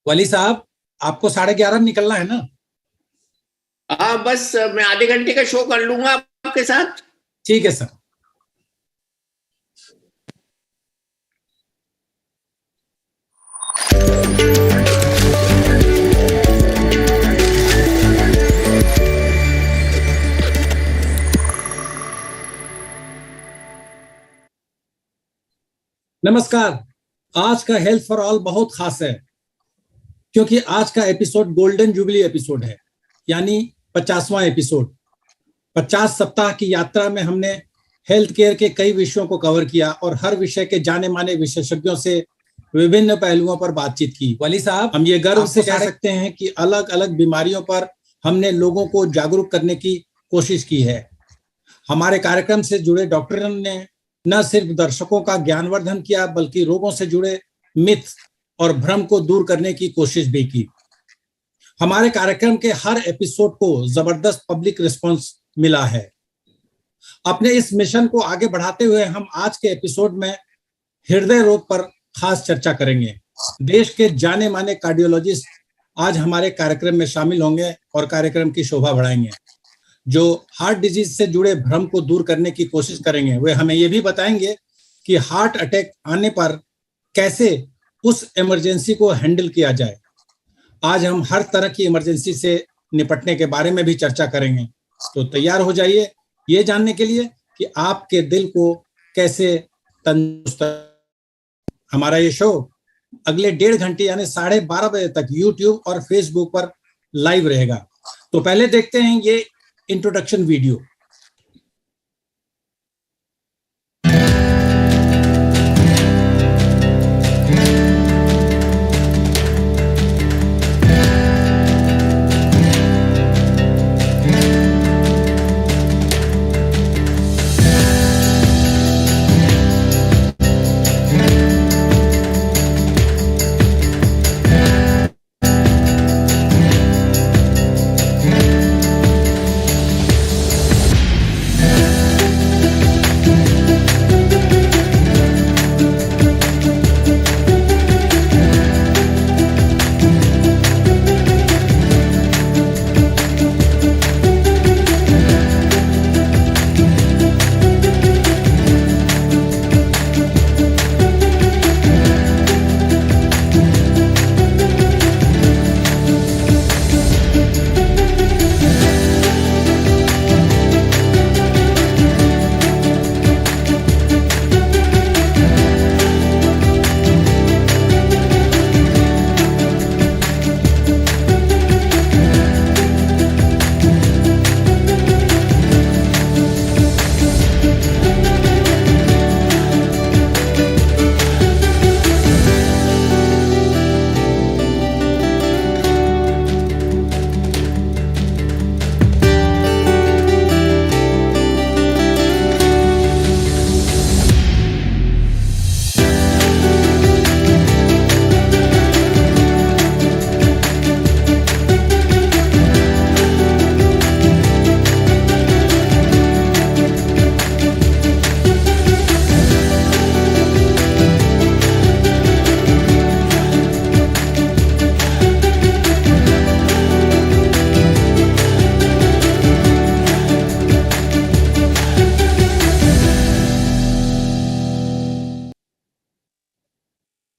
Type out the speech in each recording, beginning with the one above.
वली साहब, आपको 11:30 निकलना है ना? हाँ, बस मैं आधे घंटे का शो कर लूंगा आपके साथ। ठीक है सर। नमस्कार। आज का हेल्थ फॉर ऑल बहुत खास है क्योंकि आज का एपिसोड गोल्डन जुबली एपिसोड है, यानी 50वां एपिसोड। 50 सप्ताह की यात्रा में हमने हेल्थ केयर के कई विषयों को कवर किया और हर विषय के जाने माने विशेषज्ञों से विभिन्न पहलुओं पर बातचीत की। वली साहब, हम ये गर्व से कह सकते हैं कि अलग अलग बीमारियों पर हमने लोगों को जागरूक करने की कोशिश की है। हमारे कार्यक्रम से जुड़े डॉक्टरों ने न सिर्फ दर्शकों का ज्ञानवर्धन किया, बल्कि रोगों से जुड़े मिथ और भ्रम को दूर करने की कोशिश भी की। हमारे कार्यक्रम के हर एपिसोड को जबरदस्त पब्लिक रिस्पांस मिला है। अपने इस मिशन को आगे बढ़ाते हुए हम आज के एपिसोड में हृदय रोग पर खास चर्चा करेंगे। देश के जाने माने कार्डियोलॉजिस्ट आज हमारे कार्यक्रम में शामिल होंगे और कार्यक्रम की शोभा बढ़ाएंगे। जो हार्ट डिजीज से जुड़े भ्रम को दूर करने की कोशिश करेंगे, वे हमें यह भी बताएंगे कि हार्ट अटैक आने पर कैसे उस इमरजेंसी को हैंडल किया जाए। आज हम हर तरह की इमरजेंसी से निपटने के बारे में भी चर्चा करेंगे। तो तैयार हो जाइए ये जानने के लिए कि आपके दिल को कैसे तंदुरुस्त। हमारा ये शो अगले 1.5 घंटे यानी 12:30 बजे तक यूट्यूब और फेसबुक पर लाइव रहेगा। तो पहले देखते हैं ये introduction video.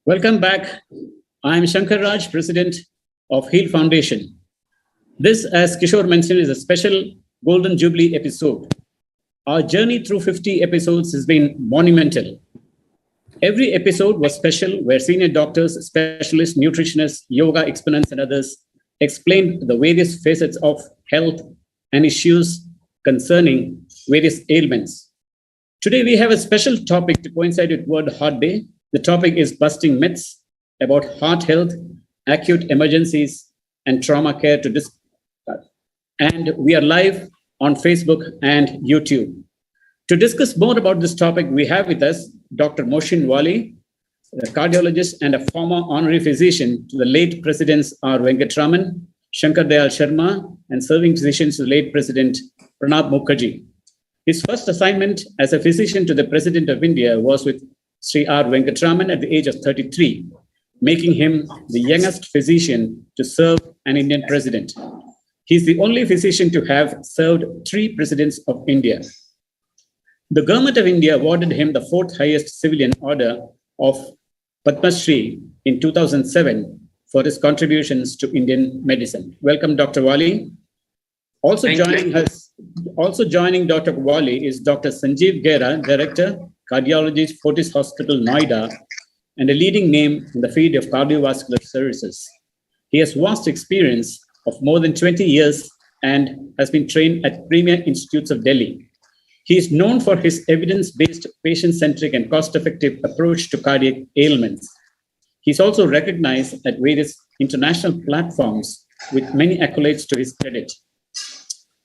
Welcome back. I am Shankar Raj, President of Heal Foundation. This, as Kishore mentioned, is a special Golden Jubilee episode. Our journey through 50 episodes has been monumental. Every episode was special, where senior doctors, specialists, nutritionists, yoga exponents, and others explained the various facets of health and issues concerning various ailments. Today, we have a special topic to coincide with World Heart Day. The topic is busting myths about heart health, acute emergencies, and trauma care to discuss. And we are live on Facebook and YouTube. To discuss more about this topic, we have with us Dr. Moshin Wali, a cardiologist and a former honorary physician to the late Presidents R. Venkatraman, Shankar Dayal Sharma, and serving physicians to the late President Pranab Mukherjee. His first assignment as a physician to the President of India was with Sri R. Venkatraman at the age of 33. making him the youngest physician to serve an Indian president. He's the only physician to have served 3 presidents of India. The government of India awarded him the 4th highest civilian order of Padma Shri in 2007 for his contributions to Indian medicine. Welcome, Dr. Wali. Also joining Dr. Wali is Dr. Sanjeev Gera, Director, Cardiologist, Fortis Hospital, Noida, and a leading name in the field of cardiovascular services. He has vast experience of more than 20 years and has been trained at premier institutes of Delhi. He is known for his evidence-based, patient-centric, and cost-effective approach to cardiac ailments. He's also recognized at various international platforms with many accolades to his credit.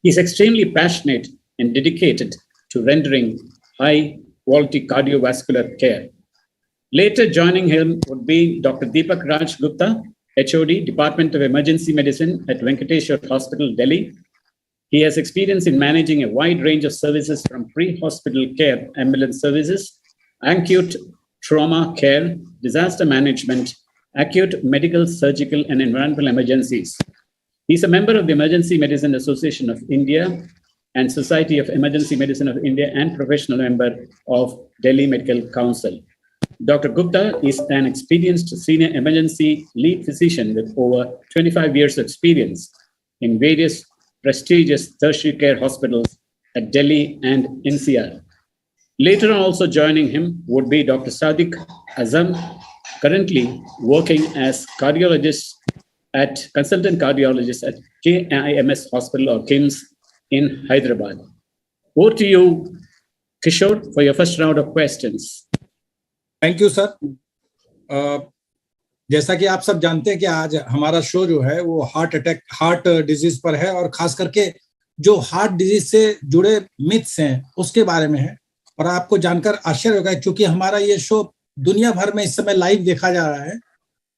He's extremely passionate and dedicated to rendering high-quality cardiovascular care. Later joining him would be Dr. Deepak Raj Gupta, HOD, Department of Emergency Medicine at Venkateshwar Hospital, Delhi. He has experience in managing a wide range of services from pre-hospital care, ambulance services, acute trauma care, disaster management, acute medical, surgical, and environmental emergencies. He's a member of the Emergency Medicine Association of India and Society of Emergency Medicine of India and professional member of Delhi Medical Council. Dr. Gupta is an experienced senior emergency lead physician with over 25 years of experience in various prestigious tertiary care hospitals at Delhi and NCR. Later on also joining him would be Dr. Sadiq Azam, currently working as consultant cardiologist at KIMS Hospital or KIMS in Hyderabad. Over to you, Kishore, for your first round of questions. Thank you sir. जैसा कि आप सब जानते हैं कि आज हमारा show जो है वो हार्ट डिजीज पर है और खास करके जो हार्ट डिजीज से जुड़े मिथ्स हैं उसके बारे में है। और आपको जानकर आश्चर्य होगा क्योंकि हमारा ये शो दुनिया भर में इस समय लाइव देखा जा रहा है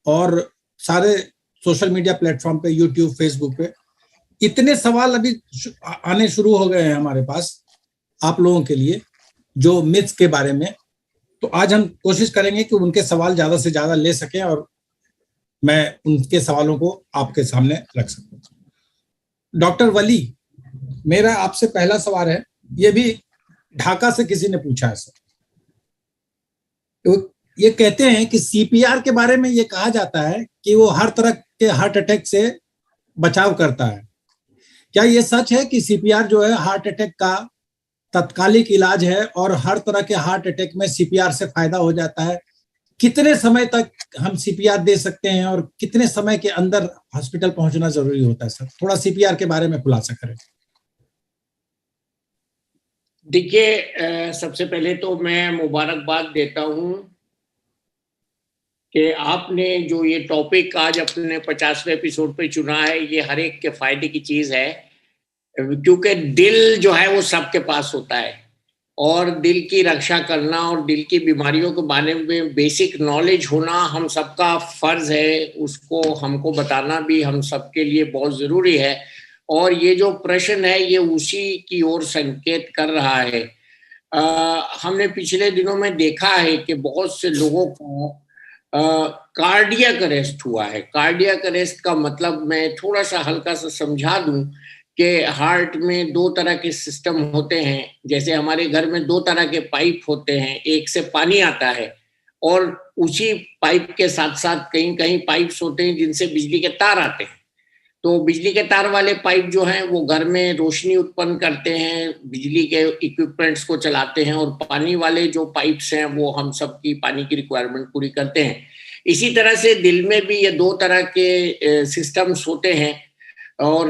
और सारे सोशल मीडिया प्लेटफॉर्म पे, यूट्यूब, फेसबुक पे इतने सवाल अभी आने शुरू हो गए हैं हमारे पास आप लोगों के लिए जो मिथ्स के बारे में। तो आज हम कोशिश करेंगे कि उनके सवाल ज्यादा से ज्यादा ले सकें और मैं उनके सवालों को आपके सामने रख सकूं। डॉक्टर वली, मेरा आपसे पहला सवाल है, ये भी ढाका से किसी ने पूछा है सर। तो ये कहते हैं कि सीपीआर के बारे में ये कहा जाता है कि वो हर तरह के हार्ट अटैक से बचाव करता है। क्या ये सच है कि सीपीआर जो है हार्ट अटैक का तत्कालिक इलाज है और हर तरह के हार्ट अटैक में सीपीआर से फायदा हो जाता है? कितने समय तक हम सीपीआर दे सकते हैं और कितने समय के अंदर हॉस्पिटल पहुंचना जरूरी होता है सर? थोड़ा सीपीआर के बारे में खुलासा करें। देखिए, सबसे पहले तो मैं मुबारकबाद देता हूं कि आपने जो ये टॉपिक आज अपने 50वें एपिसोड पे चुना है, ये हर एक के फायदे की चीज है, क्योंकि दिल जो है वो सबके पास होता है और दिल की रक्षा करना और दिल की बीमारियों के बारे में बेसिक नॉलेज होना हम सबका फर्ज है। उसको हमको बताना भी हम सबके लिए बहुत जरूरी है और ये जो प्रश्न है ये उसी की ओर संकेत कर रहा है। हमने पिछले दिनों में देखा है कि बहुत से लोगों को कार्डियक अरेस्ट हुआ है। कार्डियक अरेस्ट का मतलब मैं थोड़ा सा हल्का सा समझा दूं कि हार्ट में 2 तरह के सिस्टम होते हैं। जैसे हमारे घर में 2 तरह के पाइप होते हैं, एक से पानी आता है और उसी पाइप के साथ साथ कहीं कहीं पाइप्स होते हैं जिनसे बिजली के तार आते हैं। तो बिजली के तार वाले पाइप जो हैं वो घर में रोशनी उत्पन्न करते हैं, बिजली के इक्विपमेंट्स को चलाते हैं, और पानी वाले जो पाइप्स हैं वो हम सबकी पानी की रिक्वायरमेंट पूरी करते हैं। इसी तरह से दिल में भी ये 2 तरह के सिस्टम्स होते हैं और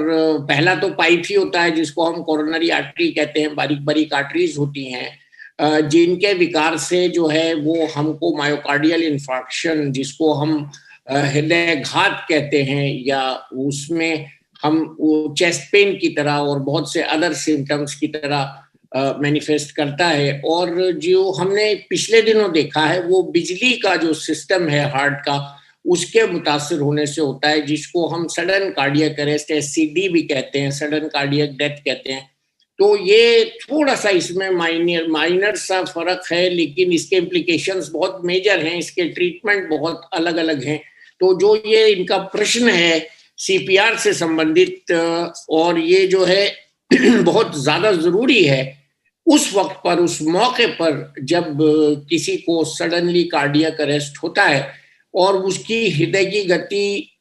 पहला तो पाइप ही होता है जिसको हम कोरोनरी आर्टरी कहते हैं। बारीक बारीक आर्टरीज होती हैं जिनके विकार से जो है वो हमको मायोकार्डियल इन्फार्क्शन, जिसको हम हृदय घात कहते हैं, या उसमें हम वो चेस्ट पेन की तरह और बहुत से अदर सिम्टम्स की तरह मैनिफेस्ट करता है। और जो हमने पिछले दिनों देखा है वो बिजली का जो सिस्टम है हार्ट का, उसके मुतासिर होने से होता है, जिसको हम सडन कार्डियक अरेस्ट SCD भी कहते हैं, सडन कार्डियक डेथ कहते हैं। तो ये थोड़ा सा इसमें माइनर सा फर्क है, लेकिन इसके इम्प्लीकेशंस बहुत मेजर हैं, इसके ट्रीटमेंट बहुत अलग अलग हैं। तो जो ये इनका प्रश्न है सीपीआर से संबंधित, और ये जो है बहुत ज्यादा जरूरी है उस वक्त पर, उस मौके पर जब किसी को सडनली कार्डियक अरेस्ट होता है और उसकी हृदय की गति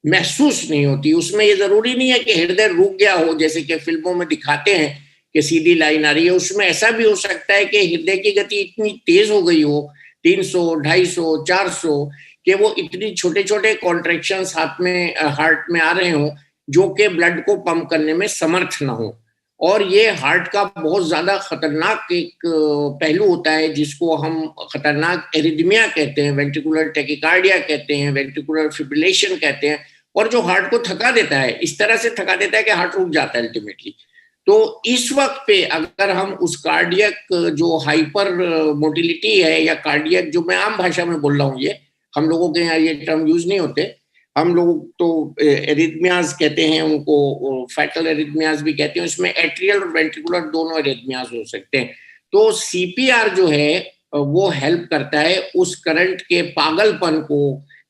महसूस नहीं होती। उसमें ये जरूरी नहीं है कि हृदय रुक गया हो, जैसे कि फिल्मों में दिखाते हैं कि सीधी लाइन आ रही है। उसमें ऐसा भी हो सकता है कि हृदय की गति इतनी तेज हो गई हो, 300, 250, 400, कि वो इतनी छोटे छोटे कॉन्ट्रैक्शंस हार्ट में आ रहे हो जो कि ब्लड को पंप करने में समर्थ ना हो। और ये हार्ट का बहुत ज्यादा खतरनाक एक पहलू होता है जिसको हम खतरनाक एरिथमिया कहते हैं, वेंट्रिकुलर टैकिकार्डिया कहते हैं, वेंट्रिकुलर फिब्रिलेशन कहते हैं, और जो हार्ट को थका देता है, इस तरह से थका देता है कि हार्ट रुक जाता है अल्टीमेटली। तो इस वक्त पे अगर हम उस कार्डियक जो हाइपर मोटिलिटी है, या कार्डियक, जो मैं आम भाषा में बोल रहा हूँ, ये हम लोगों के यहाँ ये टर्म यूज नहीं होते, हम लोग तो एरिथमियाज कहते हैं उनको, फैटल एरिथमियाज भी कहते हैं। इसमें एट्रियल और वेंट्रिकुलर दोनों एरिथमियाज हो सकते हैं। तो सीपीआर जो है वो हेल्प करता है उस करंट के पागलपन को,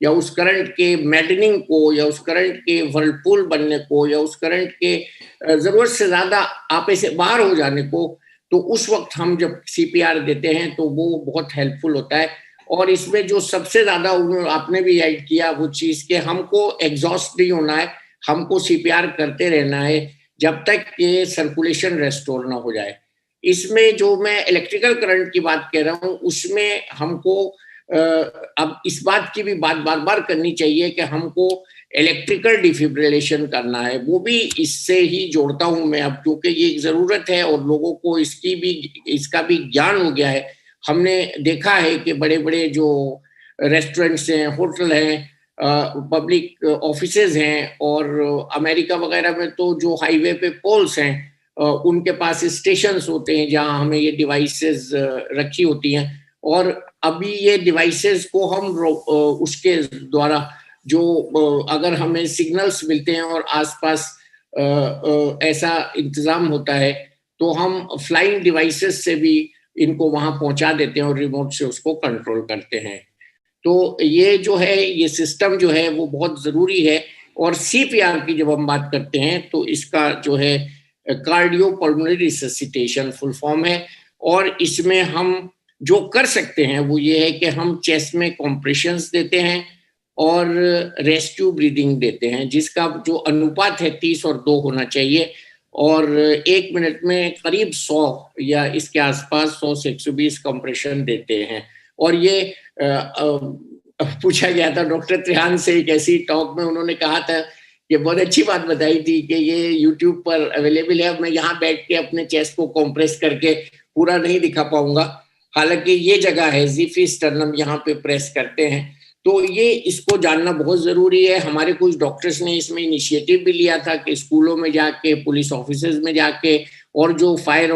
या उस करंट के मैडनिंग को, या उस करंट के वर्लपूल बनने को, या उस करंट के जरूरत से ज्यादा आपे से बाहर हो जाने को। तो उस वक्त हम जब सीपीआर देते हैं तो वो बहुत हेल्पफुल होता है। और इसमें जो सबसे ज्यादा आपने भी ऐड किया वो चीज के हमको एग्जॉस्ट नहीं होना है, हमको सीपीआर करते रहना है जब तक कि सर्कुलेशन रेस्टोर ना हो जाए। इसमें जो मैं इलेक्ट्रिकल करंट की बात कह रहा हूँ, उसमें हमको अब इस बात की भी बात बार बार करनी चाहिए कि हमको इलेक्ट्रिकल डिफिब्रिलेशन करना है। वो भी इससे ही जोड़ता हूं मैं अब, क्योंकि ये एक जरूरत है और लोगों को इसका भी ज्ञान हो गया है। हमने देखा है कि बड़े बड़े जो रेस्टोरेंट्स हैं, होटल हैं, पब्लिक ऑफिसेज हैं, और अमेरिका वगैरह में तो जो हाईवे पे पोल्स हैं, उनके पास स्टेशंस होते हैं जहां हमें ये डिवाइसेस रखी होती हैं। और अभी ये डिवाइसेस को हम उसके द्वारा जो अगर हमें सिग्नल्स मिलते हैं और आसपास ऐसा इंतजाम होता है, तो हम फ्लाइंग डिवाइसेस से भी इनको वहां पहुंचा देते हैं और रिमोट से उसको कंट्रोल करते हैं। तो ये जो है, ये सिस्टम जो है वो बहुत जरूरी है। और सीपीआर की जब हम बात करते हैं तो इसका जो है cardio pulmonary resuscitation full form है। और इसमें हम जो कर सकते हैं वो ये है कि हम चेस्ट में कॉम्प्रेशंस देते हैं और रेस्क्यू ब्रीदिंग देते हैं, जिसका जो अनुपात है 30 और 2 होना चाहिए। और 1 मिनट में करीब 100 या इसके आसपास 100 से 120 कंप्रेशन देते हैं। और ये पूछा गया था डॉक्टर त्रिहान से एक ऐसी टॉक में, उन्होंने कहा था, ये बहुत अच्छी बात बताई थी कि ये यूट्यूब पर अवेलेबल है। मैं यहाँ बैठ के अपने चेस्ट को कॉम्प्रेस करके पूरा नहीं दिखा पाऊंगा, हालांकि ये जगह है ज़िफी स्टर्नम, यहाँ पे प्रेस करते हैं। तो ये इसको जानना बहुत जरूरी है। हमारे कुछ डॉक्टर्स ने इसमें इनिशिएटिव भी लिया था कि स्कूलों में जाके, पुलिस ऑफिसेज में जाके, और जो फायर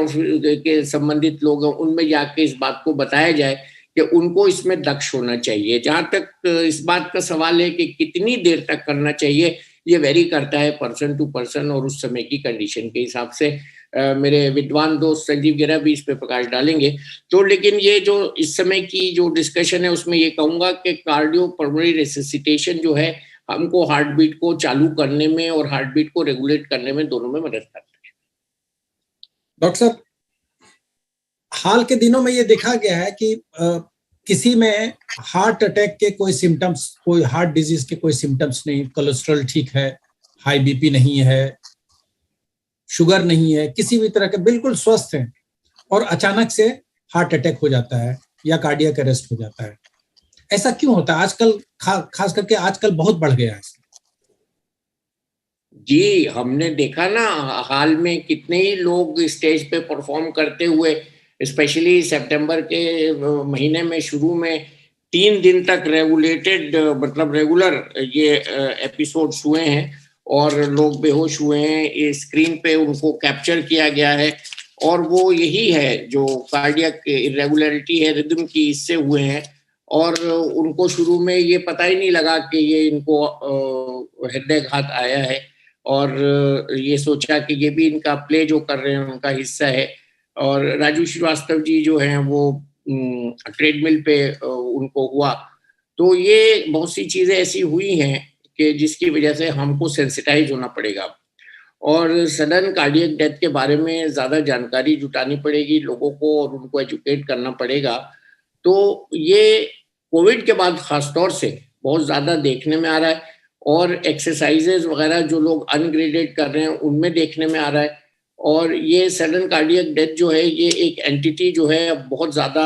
के संबंधित लोग हैं उनमें जाके इस बात को बताया जाए कि उनको इसमें दक्ष होना चाहिए। जहां तक इस बात का सवाल है कि कितनी देर तक करना चाहिए, ये वेरी करता है पर्सन टू पर्सन और उस समय की कंडीशन के हिसाब से। मेरे विद्वान दोस्त संजीव गेरा भी इस पे प्रकाश डालेंगे। तो लेकिन ये जो इस समय की जो डिस्कशन है उसमें ये कहूंगा कि कार्डियो पल्मोनरी रेसिसिटेशन जो है हमको हार्ट बीट को चालू करने में और हार्ट बीट को रेगुलेट करने में, दोनों में मदद करता है। डॉक्टर साहब, हाल के दिनों में ये देखा गया है कि किसी में हार्ट अटैक के कोई सिम्टम्स, कोई हार्ट डिजीज के कोई सिम्टम्स नहीं, कोलेस्ट्रॉल ठीक है, हाई बीपी नहीं है, शुगर नहीं है, किसी भी तरह के बिल्कुल स्वस्थ हैं, और अचानक से हार्ट अटैक हो जाता है या कार्डियक अरेस्ट हो जाता है। ऐसा क्यों होता है आजकल? खास करके आजकल बहुत बढ़ गया है। जी, हमने देखा ना हाल में कितने ही लोग स्टेज पे परफॉर्म करते हुए, स्पेशली सितंबर के महीने में शुरू में 3 दिन तक मतलब रेगुलर ये एपिसोड्स हुए हैं और लोग बेहोश हुए हैं। ये स्क्रीन पे उनको कैप्चर किया गया है और वो यही है जो कार्डियक इरेगुलरिटी है रिदम की, इससे हुए हैं। और उनको शुरू में ये पता ही नहीं लगा कि ये इनको हृदयघात आया है। और ये सोचा कि ये भी इनका प्ले जो कर रहे हैं उनका हिस्सा है। और राजू श्रीवास्तव जी जो हैं वो ट्रेडमिल पे उनको हुआ। तो ये बहुत सी चीज़ें ऐसी हुई हैं कि जिसकी वजह से हमको सेंसिटाइज होना पड़ेगा और सडन कार्डियक डेथ के बारे में ज़्यादा जानकारी जुटानी पड़ेगी लोगों को और उनको एजुकेट करना पड़ेगा। तो ये कोविड के बाद खासतौर से बहुत ज़्यादा देखने में आ रहा है और एक्सरसाइजेज वगैरह जो लोग अनग्रेडेड कर रहे हैं उनमें देखने में आ रहा है। और ये सडन कार्डियक डेथ जो है ये एक एंटिटी जो है बहुत ज़्यादा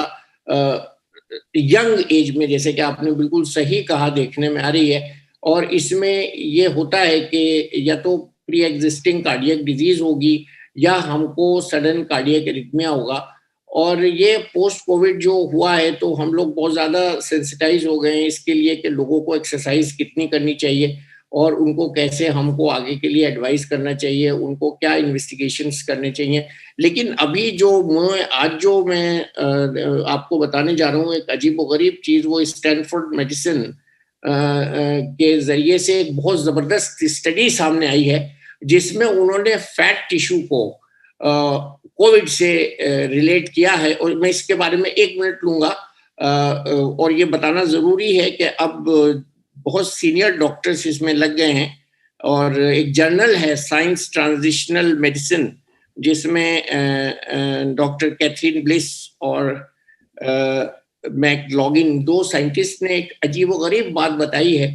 यंग एज में, जैसे कि आपने बिल्कुल सही कहा, देखने में आ रही है। और इसमें ये होता है कि या तो प्री एग्जिस्टिंग कार्डियक डिजीज होगी या हमको सडन कार्डियक एरिथमिया होगा। और ये पोस्ट कोविड जो हुआ है तो हम लोग बहुत ज़्यादा सेंसिटाइज हो गए हैं इसके लिए कि लोगों को एक्सरसाइज कितनी करनी चाहिए और उनको कैसे हमको आगे के लिए एडवाइस करना चाहिए, उनको क्या इन्वेस्टिगेशंस करने चाहिए। लेकिन अभी जो मैं आपको बताने जा रहा हूँ एक अजीबोगरीब चीज़, वो स्टैनफोर्ड मेडिसिन के जरिए से एक बहुत ज़बरदस्त स्टडी सामने आई है जिसमें उन्होंने फैट टिश्यू को कोविड से रिलेट किया है। और मैं इसके बारे में 1 मिनट लूँगा और ये बताना ज़रूरी है कि अब बहुत सीनियर डॉक्टर्स इसमें लग गए हैं। और एक जर्नल है साइंस ट्रांजिशनल मेडिसिन जिसमें डॉक्टर कैथरीन ब्लिस और मैकलॉगिन, 2 साइंटिस्ट ने एक अजीबोगरीब बात बताई है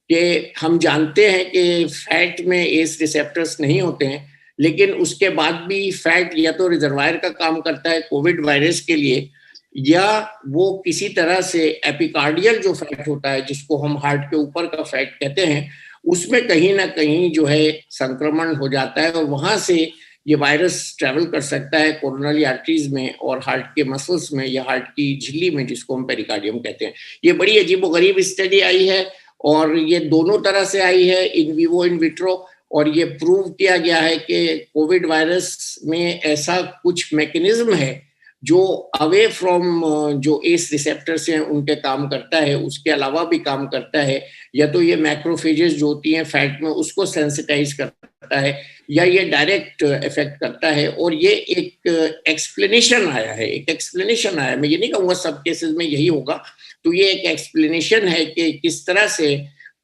कि हम जानते हैं कि फैट में एस रिसेप्टर्स नहीं होते हैं, लेकिन उसके बाद भी फैट या तो रिजर्वायर का काम करता है कोविड वायरस के लिए, या वो किसी तरह से एपिकार्डियल जो फैट होता है जिसको हम हार्ट के ऊपर का फैट कहते हैं, उसमें कहीं ना कहीं जो है संक्रमण हो जाता है और वहां से ये वायरस ट्रैवल कर सकता है कोरोनरी आर्टरीज में और हार्ट के मसल्स में या हार्ट की झिल्ली में जिसको हम पेरिकार्डियम कहते हैं। ये बड़ी अजीबोगरीब स्टडी आई है और ये दोनों तरह से आई है, इन विवो इन विट्रो। और ये प्रूव किया गया है कि कोविड वायरस में ऐसा कुछ मैकेनिज्म है जो अवे फ्रॉम जो एस रिसेप्टर्स हैं उनके काम करता है, उसके अलावा भी काम करता है। या तो ये मैक्रोफेजेस जो होती हैं फैट में उसको सेंसिटाइज करता है या ये डायरेक्ट इफेक्ट करता है। और ये एक एक्सप्लेनेशन आया है, मैं ये नहीं कहूँगा सब केसेस में यही होगा। तो ये एक एक्सप्लेनेशन है कि किस तरह से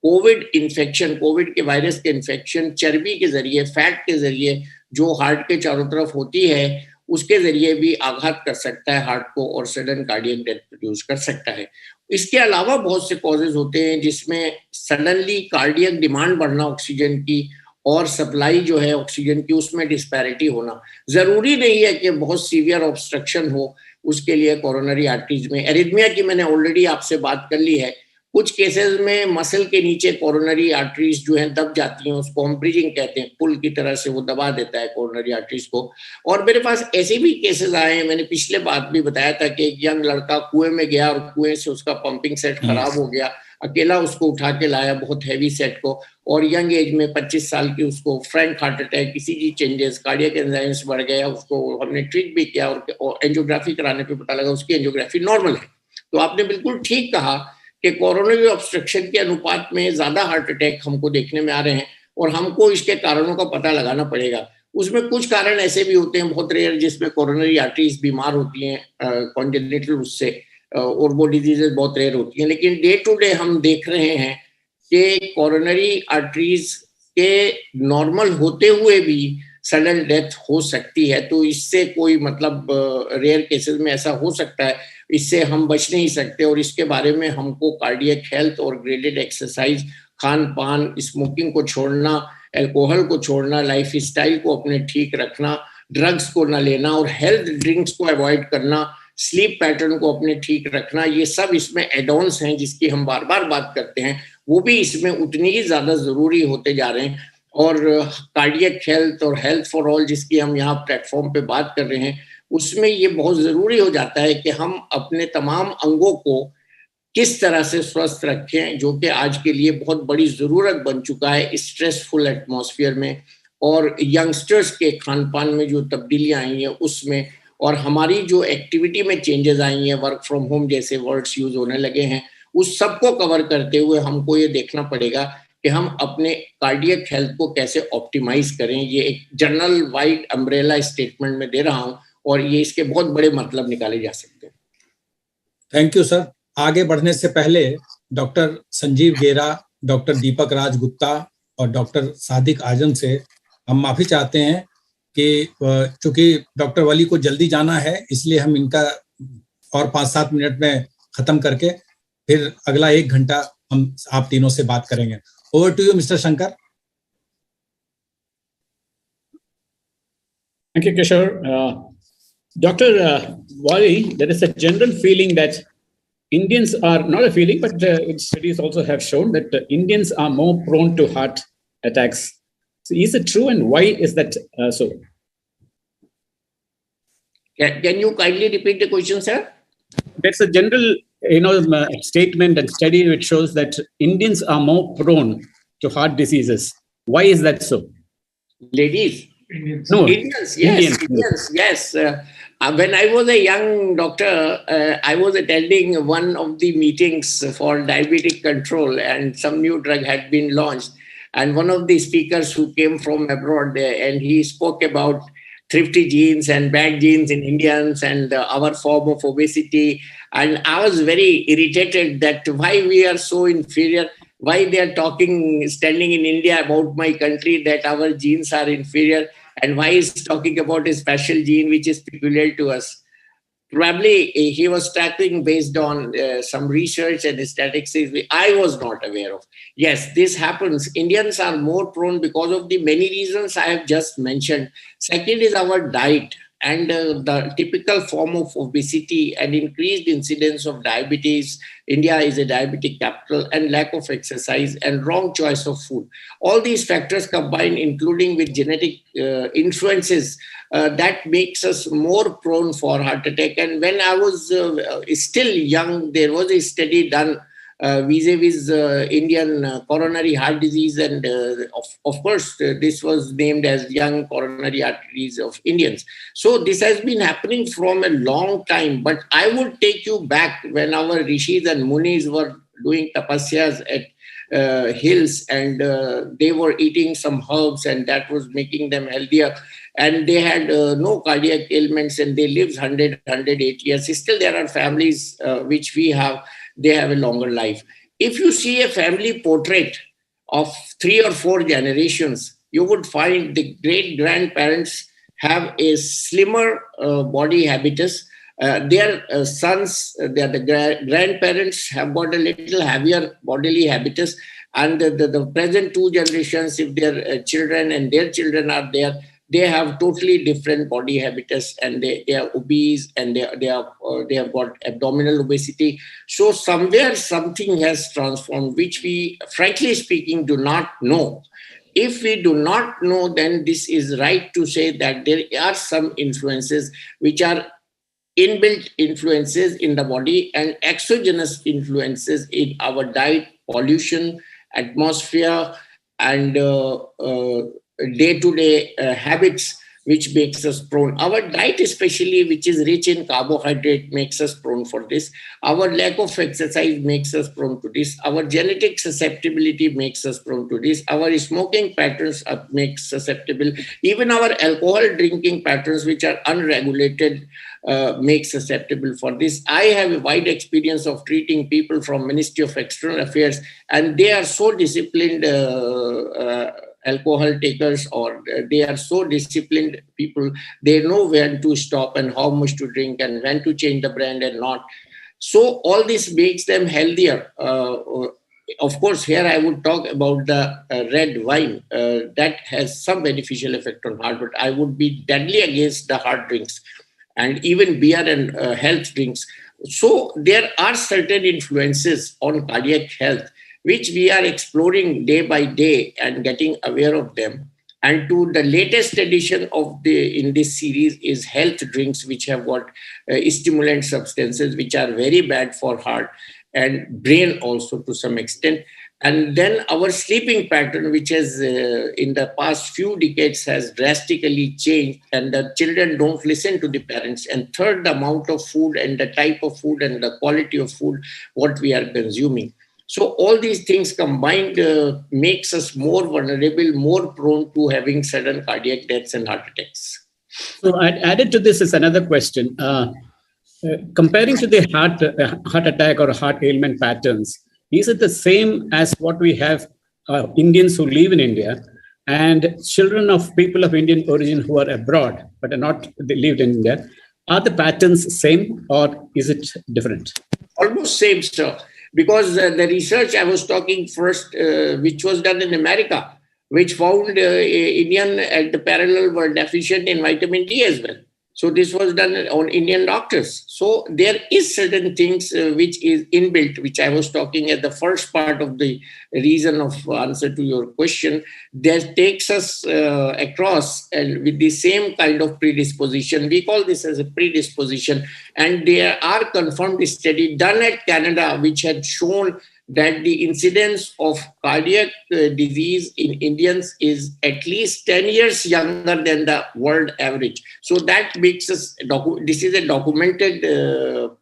कोविड इन्फेक्शन, कोविड के वायरस के इन्फेक्शन चर्बी के जरिए, फैट के जरिए जो हार्ट के चारों तरफ होती है उसके जरिए भी आघात कर सकता है हार्ट को और सडन कार्डियक डेथ प्रोड्यूस कर सकता है। इसके अलावा बहुत से कॉजेज होते हैं जिसमें सडनली कार्डियक डिमांड बढ़ना ऑक्सीजन की और सप्लाई जो है ऑक्सीजन की उसमें डिस्पैरिटी होना। जरूरी नहीं है कि बहुत सीवियर ऑब्स्ट्रक्शन हो उसके लिए कोरोनरी आर्टरीज में। एरिथमिया की मैंने ऑलरेडी आपसे बात कर ली है। कुछ केसेस में मसल के नीचे कोरोनरी आर्टरीज जो हैं दब जाती हैं, उसको हम ब्रिजिंग कहते हैं, पुल की तरह से वो दबा देता है कोरोनरी आर्टरीज को। और मेरे पास ऐसे भी केसेस आए हैं, मैंने पिछले बात भी बताया था कि एक यंग लड़का कुएं में गया और कुएं से उसका पंपिंग सेट खराब हो गया, अकेला उसको उठा के लाया बहुत हैवी सेट को, और यंग एज में 25 साल की उसको Frank heart attack, ECG changes, cardiac enzymes बढ़ गया, उसको हमने ट्रीट भी किया और एंजियोग्राफी कराने पे पता लगा उसकी एंजियोग्राफी नॉर्मल है। तो आपने बिल्कुल ठीक कहा कि कोरोनरी ऑब्स्ट्रक्शन के अनुपात में ज्यादा हार्ट अटैक हमको देखने में आ रहे हैं और हमको इसके कारणों का पता लगाना पड़ेगा। उसमें कुछ कारण ऐसे भी होते हैं बहुत रेयर जिसमें कोरोनरी आर्टरीज बीमार होती हैं कॉन्जेनिटल उससे, और वो डिजीजेस बहुत रेयर होती हैं। लेकिन डे टू डे हम देख रहे हैं कि कोरोनरी आर्टरीज के नॉर्मल होते हुए भी सडन डेथ हो सकती है। तो इससे कोई मतलब रेयर केसेस में ऐसा हो सकता है, इससे हम बच नहीं सकते। और इसके बारे में हमको कार्डियक हेल्थ और ग्रेडेड एक्सरसाइज, खान पान, स्मोकिंग को छोड़ना, अल्कोहल को छोड़ना, लाइफ स्टाइल को अपने ठीक रखना, ड्रग्स को ना लेना और हेल्थ ड्रिंक्स को अवॉइड करना, स्लीप पैटर्न को अपने ठीक रखना, ये सब इसमें एडॉन्स हैं जिसकी हम बार बार बात करते हैं, वो भी इसमें उतनी ही ज्यादा जरूरी होते जा रहे हैं। और कार्डियक हेल्थ और हेल्थ फॉर ऑल जिसकी हम यहाँ प्लेटफॉर्म पे बात कर रहे हैं, उसमें ये बहुत जरूरी हो जाता है कि हम अपने तमाम अंगों को किस तरह से स्वस्थ रखें, जो कि आज के लिए बहुत बड़ी जरूरत बन चुका है स्ट्रेसफुल एटमॉस्फेयर में, और यंगस्टर्स के खान पान में जो तब्दीलियां आई हैं उसमें, और हमारी जो एक्टिविटी में चेंजेस आई हैं, वर्क फ्रॉम होम जैसे वर्ड्स यूज होने लगे हैं, उस सबको कवर करते हुए हमको ये देखना पड़ेगा कि हम अपने कार्डियक हेल्थ को कैसे ऑप्टिमाइज करें। ये एक जनरल वाइड अम्ब्रेला स्टेटमेंट में दे रहा हूं और ये इसके बहुत बड़े मतलब निकाले जा सकते हैं। Thank you sir. आगे बढ़ने से पहले डॉक्टर संजीव गेरा, डॉक्टर दीपक राज गुप्ता और डॉक्टर सादिक आजम से हम माफी चाहते हैं कि चूंकि डॉक्टर वली को जल्दी जाना है, इसलिए हम इनका और 5-7 मिनट में खत्म करके फिर अगला 1 घंटा हम आप तीनों से बात करेंगे। Over to you mister Shankar. Thank you, Kishore. Dr. Wali, there is a general feeling that Indians are, not a feeling, but studies also have shown that Indians are more prone to heart attacks. So is it true, and why is that so? Can you kindly repeat the question, sir? There's a general, statement and study which shows that Indians are more prone to heart diseases. Why is that so? Ladies? Indians. No. Indians, yes. Indians, yes. When I was a young doctor, I was attending one of the meetings for diabetic control, and some new drug had been launched. And one of the speakers who came from abroad, and he spoke about thrifty genes and bad genes in Indians and our form of obesity. And I was very irritated that why we are so inferior, why they are talking, standing in India about my country, that our genes are inferior, and why is talking about a special gene which is peculiar to us. Probably he was tracking based on some research and statistics I was not aware of. Yes, this happens. Indians are more prone because of the many reasons I have just mentioned. Second is our diet and the typical form of obesity and increased incidence of diabetes. India is a diabetic capital, and lack of exercise and wrong choice of food. All these factors combined, including with genetic influences, that makes us more prone for heart attack. And when I was still young, there was a study done vis-a-vis Indian coronary heart disease, and of course this was named as young coronary arteries of Indians. So this has been happening from a long time, but I would take you back when our rishis and munis were doing tapasyas at hills, and they were eating some herbs, and that was making them healthier, and they had no cardiac ailments, and they lived 108 years. Still there are families which we have, they have a longer life. If you see a family portrait of 3 or 4 generations, you would find the great grandparents have a slimmer body habitus. Their sons, the grandparents have got a little heavier bodily habitus, and the present 2 generations, if their children and their children are there, they have totally different body habitus, and they are obese, and they have got abdominal obesity. So somewhere something has transformed, which we, frankly speaking, do not know. If we do not know, then this is right to say that there are some influences which are inbuilt influences in the body and exogenous influences in our diet, pollution, atmosphere, and day-to-day habits, which makes us prone. Our diet, especially, which is rich in carbohydrate, makes us prone for this. Our lack of exercise makes us prone to this. Our genetic susceptibility makes us prone to this. Our smoking patterns makes susceptible. Even our alcohol drinking patterns, which are unregulated, make susceptible for this. I have a wide experience of treating people from Ministry of External Affairs, and they are so disciplined alcohol takers, or they are so disciplined people. They know when to stop and how much to drink and when to change the brand and not. So all this makes them healthier. Of course, here I would talk about the red wine that has some beneficial effect on heart, but I would be deadly against the hard drinks and even beer and health drinks. So there are certain influences on cardiac health which we are exploring day by day and getting aware of them. And to the latest edition of in this series is health drinks, which have got stimulant substances which are very bad for heart and brain also to some extent. And then our sleeping pattern, which has in the past few decades has drastically changed, and the children don't listen to the parents. And third, the amount of food and the type of food and the quality of food what we are consuming. So all these things combined makes us more vulnerable, more prone to having sudden cardiac deaths and heart attacks. So added to this is another question. Comparing to the heart attack or heart ailment patterns, is it the same as what we have Indians who live in India and children of people of Indian origin who are abroad but are not they lived in India? Are the patterns same or is it different? Almost same, sir. Because the research I was talking first, which was done in America, which found Indian and the parallel were deficient in vitamin D as well. So this was done on Indian doctors. So there is certain things which is inbuilt, which I was talking at the first part of the reason of answer to your question, that takes us across and with the same kind of predisposition. We call this as a predisposition. And there are confirmed studies done at Canada, which had shown that the incidence of cardiac disease in Indians is at least 10 years younger than the world average. So that makes us, this is a documented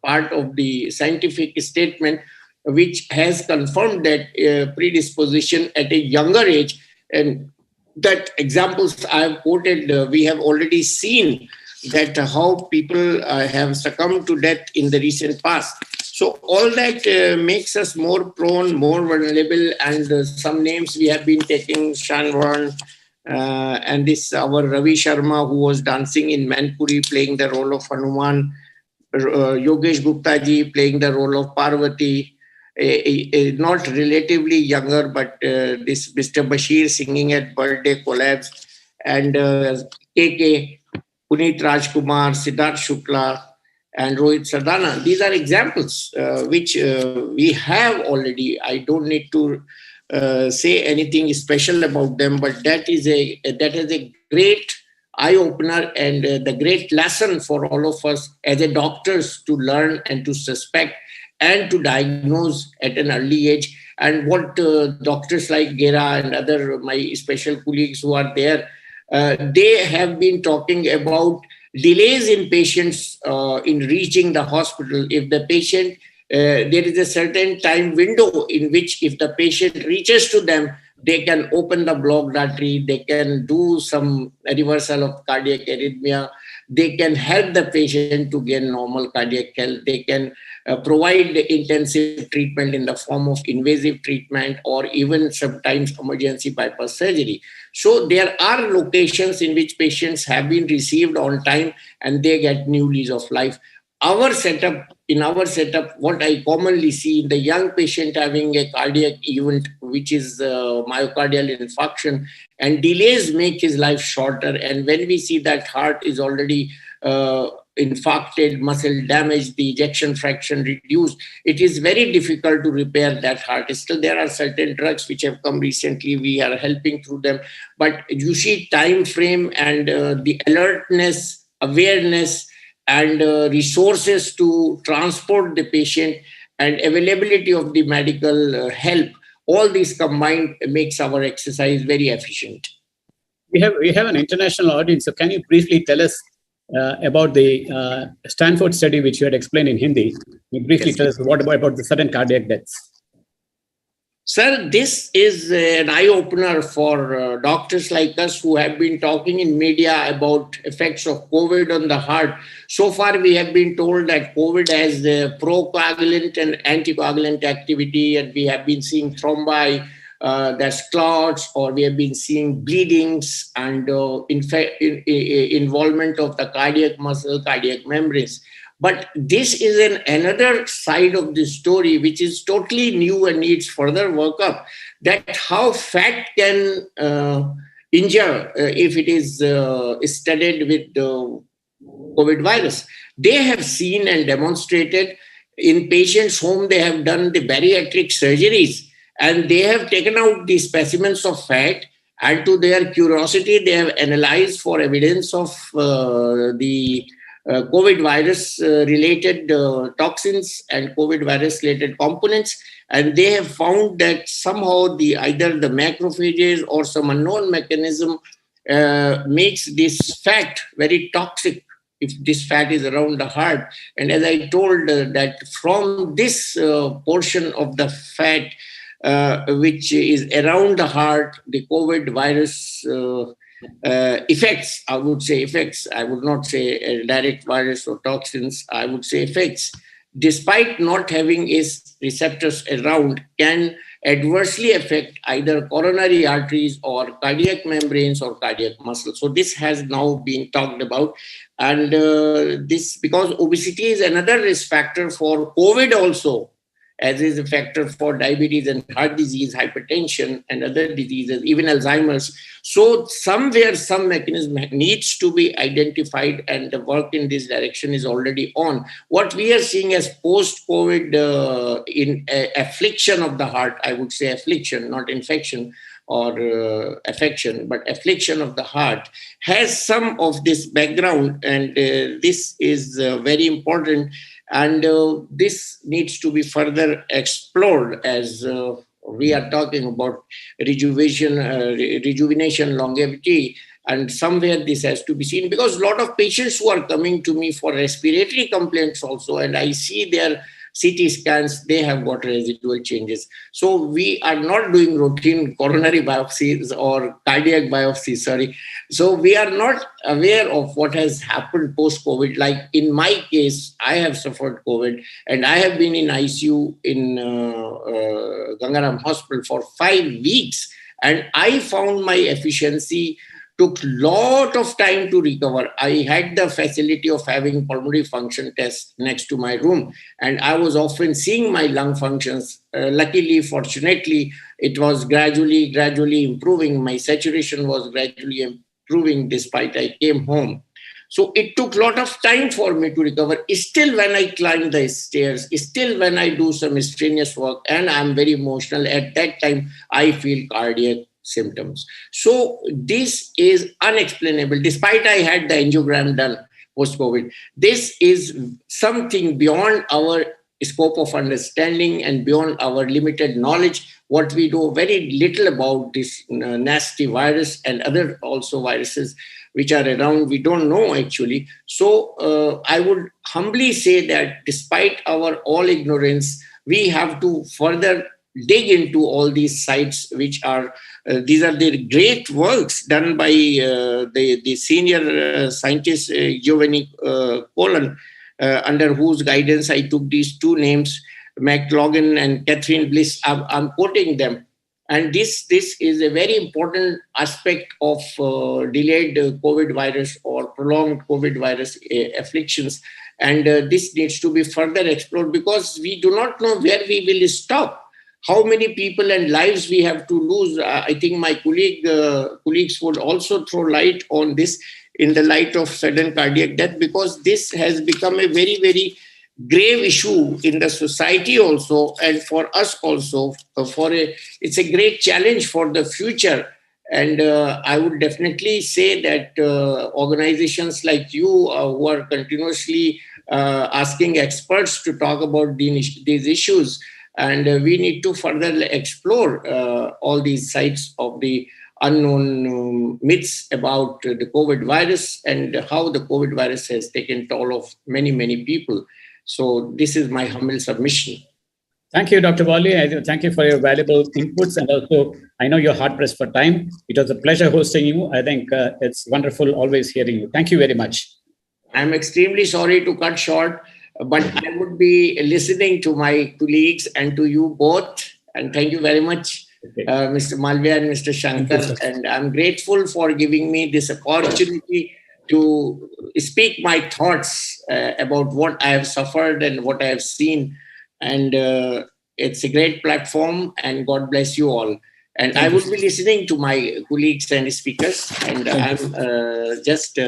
part of the scientific statement, which has confirmed that predisposition at a younger age. And that examples I have quoted, we have already seen that how people have succumbed to death in the recent past. So all that makes us more prone, more vulnerable, and some names we have been taking, Shanwarn, and this our Ravi Sharma, who was dancing in Manpuri playing the role of Hanuman, Yogesh Gupta ji playing the role of Parvati, not relatively younger, but this Mr. Bashir singing at birthday collabs, and KK, Puneet Rajkumar, Siddharth Shukla, and Rohit Sardana. These are examples which we have already. I don't need to say anything special about them, but that is a great eye-opener and the great lesson for all of us as a doctors to learn and to suspect and to diagnose at an early age. And what doctors like Gera and other my special colleagues who are there, they have been talking about delays in patients in reaching the hospital. If the patient, there is a certain time window in which if the patient reaches to them, they can open the blocked artery, they can do some reversal of cardiac arrhythmia, they can help the patient to gain normal cardiac health, they can provide intensive treatment in the form of invasive treatment or even sometimes emergency bypass surgery. So there are locations in which patients have been received on time and they get new lease of life. In our setup, what I commonly see in the young patient having a cardiac event, which is myocardial infarction, and delays make his life shorter. And when we see that heart is already infarcted, muscle damage, the ejection fraction reduced, it is very difficult to repair that heart. Still, there are certain drugs which have come recently. We are helping through them. But you see time frame and the alertness, awareness, and resources to transport the patient and availability of the medical help, all these combined makes our exercise very efficient. We have an international audience, so can you briefly tell us about the Stanford study which you had explained in Hindi? You briefly tell us what about the sudden cardiac deaths? Sir, this is an eye-opener for doctors like us who have been talking in media about effects of COVID on the heart. So far, we have been told that COVID has procoagulant and anticoagulant activity, and we have been seeing thrombi, that's clots, or we have been seeing bleedings and involvement of the cardiac muscle, cardiac membranes. But this is another side of the story, which is totally new and needs further workup, that how fat can injure if it is studied with the COVID virus. They have seen and demonstrated in patients whom they have done the bariatric surgeries, and they have taken out the specimens of fat, and to their curiosity, they have analyzed for evidence of the COVID virus related toxins and COVID virus related components, and they have found that somehow either the macrophages or some unknown mechanism makes this fat very toxic if this fat is around the heart. And as I told that from this portion of the fat which is around the heart, the COVID virus effects, I would say effects, I would not say a direct virus or toxins, I would say effects, despite not having its receptors around, can adversely affect either coronary arteries or cardiac membranes or cardiac muscle. So this has now been talked about. And this, because obesity is another risk factor for COVID also, as is a factor for diabetes and heart disease, hypertension, and other diseases, even Alzheimer's. So somewhere, some mechanism needs to be identified, and the work in this direction is already on. What we are seeing as post-COVID in affliction of the heart, I would say affliction, not infection or affection, but affliction of the heart, has some of this background, and this is very important. And this needs to be further explored as we are talking about rejuvenation, longevity, and somewhere this has to be seen, because a lot of patients who are coming to me for respiratory complaints also, and I see their CT scans, they have got residual changes. So we are not doing routine coronary biopsies or cardiac biopsies, So we are not aware of what has happened post-COVID. Like in my case, I have suffered COVID and I have been in ICU in Gangaram Hospital for 5 weeks. And I found my efficiency took lot of time to recover. I had the facility of having pulmonary function test next to my room, and I was often seeing my lung functions. Luckily, fortunately, it was gradually improving. My saturation was gradually improving despite I came home. So it took a lot of time for me to recover. Still, when I climb the stairs, still when I do some strenuous work and I'm very emotional, at that time, I feel cardiac symptoms. So this is unexplainable. Despite I had the angiogram done post-COVID, this is something beyond our scope of understanding and beyond our limited knowledge. What we know very little about this nasty virus and other also viruses which are around, we don't know actually. So I would humbly say that despite our all ignorance, we have to further dig into all these sites, which are these are the great works done by the senior scientist Giovanni Colon, under whose guidance I took these two names, McLaughlin and Catherine Bliss. I'm quoting them. And this is a very important aspect of delayed COVID virus or prolonged COVID virus afflictions. And this needs to be further explored, because we do not know where we will stop. How many people and lives we have to lose. I think my colleagues would also throw light on this in the light of sudden cardiac death, because this has become a very, very grave issue in the society also, and for us also. It's a great challenge for the future. And I would definitely say that organizations like you who are continuously asking experts to talk about these issues, and we need to further explore all these sites of the unknown myths about the COVID virus and how the COVID virus has taken toll of many, many people. So this is my humble submission. Thank you, Dr. Wally. Thank you for your valuable inputs. And also, I know you're hard pressed for time. It was a pleasure hosting you. I think it's wonderful always hearing you. Thank you very much. I'm extremely sorry to cut short, but I would be listening to my colleagues and to you both. And thank you very much, Mr. Malviya and Mr. Shankar. And I'm grateful for giving me this opportunity to speak my thoughts about what I have suffered and what I have seen. And it's a great platform, and God bless you all. And I will be listening to my colleagues and speakers, and I'm just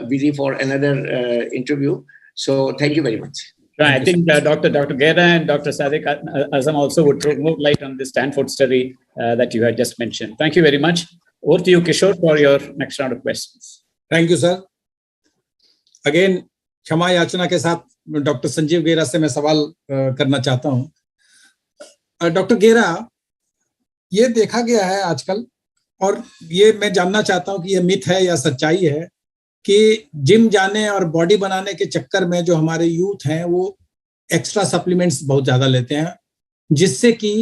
busy for another interview. So thank you very much. I think Dr. Gera and Dr. Sadiq Azam also would throw more light on the Stanford study that you had just mentioned. Thank you very much. Over to you, Kishore, for your next round of questions. Thank you, sir. Again, क्षमा याचना के साथ doctor Sanjeev गेरा से मैं सवाल करना चाहता हूं। डॉक्टर गेरा, ये देखा गया है आजकल, और ये मैं जानना चाहता हूं कि ये मिथ है या सच्चाई है, कि जिम जाने और बॉडी बनाने के चक्कर में जो हमारे यूथ हैं वो एक्स्ट्रा सप्लीमेंट्स बहुत ज्यादा लेते हैं, जिससे कि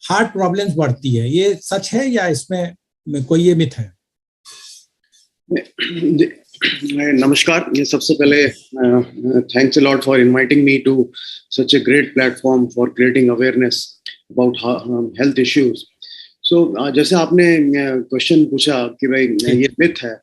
हार्ट प्रॉब्लम्स बढ़ती है। ये सच है या इसमें कोई ये मिथ है? नमस्कार, ये सबसे पहले thanks a lot for inviting me to such a great platform for creating awareness about health issues. So जैसे आपने क्वेश्चन पूछा कि भाई ये मिथ है,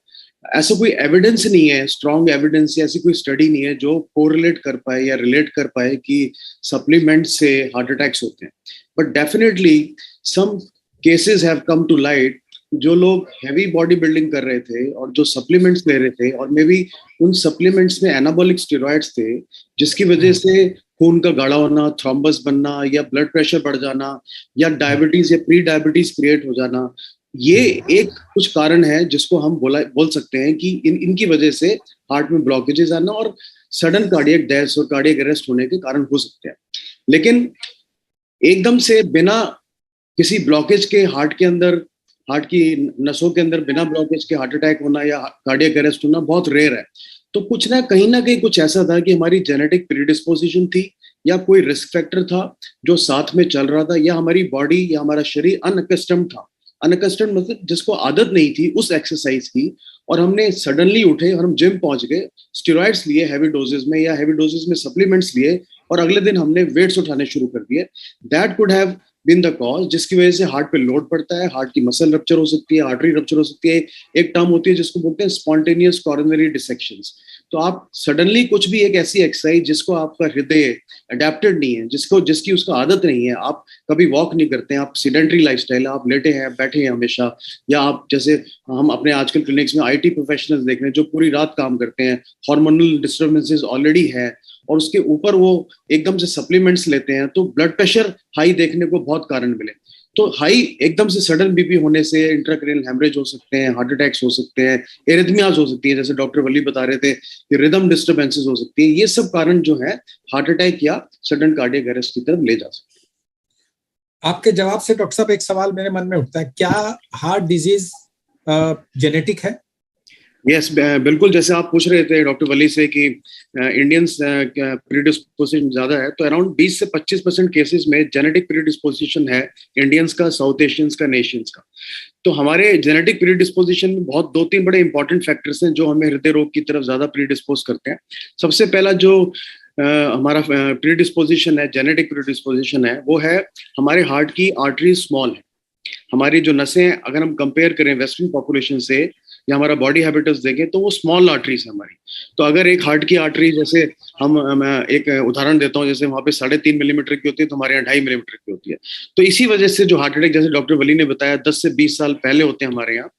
ऐसा कोई एविडेंस नहीं है, स्ट्रॉन्ग एविडेंस या ऐसी कोई स्टडी नहीं है जो कोरिलेट कर पाए या रिलेट कर पाए कि सप्लीमेंट से हार्ट अटैक्स होते हैं। But definitely some cases have come to light, जो लोग हैवी बॉडी बिल्डिंग कर रहे थे और जो सप्लीमेंट्स ले रहे थे, और मे बी उन सप्लीमेंट्स में एनाबॉलिक स्टेरॉइड्स थे, जिसकी वजह से खून का गाढ़ा होना, थ्रोम्बस बनना या ब्लड प्रेशर बढ़ जाना या डायबिटीज या प्री डायबिटीज क्रिएट हो जाना, ये एक कुछ कारण है जिसको हम बोल सकते हैं कि इनकी वजह से हार्ट में ब्लॉकेजेस आना और सडन कार्डियक डेथ और कार्डियक अरेस्ट होने के कारण हो सकते हैं। लेकिन एकदम से बिना किसी ब्लॉकेज के हार्ट की नसों के अंदर बिना ब्लॉकेज के हार्ट अटैक होना या कार्डियक अरेस्ट होना बहुत रेयर है। तो कुछ ना कहीं कुछ ऐसा था कि हमारी जेनेटिक प्रीडिस्पोजिशन थी या कोई रिस्क फैक्टर था जो साथ में चल रहा था, या हमारी बॉडी या हमारा शरीर अनअकस्टम्ड था। अनअकस्टम्ड मतलब जिसको आदत नहीं थी उस एक्सरसाइज की, और हमने सडनली उठे और हम जिम पहुंच गए, स्टेरॉइड्स लिए हैवी डोजेस में या हैवी डोजेस में सप्लीमेंट्स लिए, और अगले दिन हमने वेट्स उठाने शुरू कर दिए। That could have been the cause, जिसकी वजह से हार्ट पे लोड पड़ता है, हार्ट की मसल रप्चर हो सकती है, आर्टरी रप्चर हो सकती है। एक टर्म होती है जिसको बोलते हैं स्पॉन्टेनियस कॉरोनरी डिसेक्शंस। तो आप सडनली कुछ भी एक ऐसी एक्सरसाइज जिसको आपका हृदय अडेप्टेड नहीं है, जिसकी उसका आदत नहीं है, आप कभी वॉक नहीं करते हैं, आप सीडेंटरी लाइफस्टाइल, आप लेटे हैं, बैठे हैं हमेशा, या आप जैसे हम अपने आजकल क्लिनिक्स में आईटी प्रोफेशनल्स देख रहे हैं जो पूरी रात काम करते हैं, हार्मोनल डिस्टर्बेंसेस ऑलरेडी है, और उसके ऊपर वो एकदम से सप्लीमेंट्स लेते हैं, तो ब्लड प्रेशर हाई देखने को बहुत कारण मिले। तो हाई एकदम से सडन बीपी होने से इंट्राक्रैनियल हेमरेज हो सकते हैं, हार्ट अटैक्स हो सकते हैं, एरिथमियाज हो सकती है, जैसे डॉक्टर वली बता रहे थे कि रिदम डिस्टर्बेंसेस हो सकती है। ये सब कारण जो है हार्ट अटैक या सडन कार्डियक अरेस्ट की तरफ ले जा सकते हैं। आपके जवाब से डॉक्टर साहब एक सवाल मेरे मन में उठता है, क्या हार्ट डिजीज जेनेटिक है? यस, बिल्कुल। जैसे आप पूछ रहे थे डॉक्टर वली से कि इंडियंस प्रीडिस्पोजिशन ज्यादा है, तो अराउंड 20 से 25% केसेस में जेनेटिक प्रीडिस्पोजिशन है इंडियंस का, साउथ एशियंस का, नेशंस का। तो हमारे जेनेटिक प्रीडिस्पोजिशन में बहुत 2-3 बड़े इंपॉर्टेंट फैक्टर्स हैं जो हमें हृदय रोग की तरफ ज्यादा प्रीडिस्पोज करते हैं। सबसे पहला जो हमारा प्रीडिस्पोजिशन है, जेनेटिक प्रीडिस्पोजिशन है, वो है हमारे हार्ट की आर्टरी स्मॉल है। हमारी जो नसें हैं, अगर हम कंपेयर करें वेस्टर्न पॉपुलेशन से या हमारा बॉडी हैबिटस देखें, तो वो स्मॉल आर्टरीज है हमारी। तो अगर एक हार्ट की आर्टरी, जैसे मैं एक उदाहरण देता हूँ, जैसे वहाँ पे 3.5 मिलीमीटर की होती है, तो हमारे यहाँ 2.5 मिलीमीटर की होती है। तो इसी वजह से जो हार्ट अटैक, जैसे डॉक्टर वली ने बताया, 10 से 20 साल पहले होते हैं हमारे यहाँ।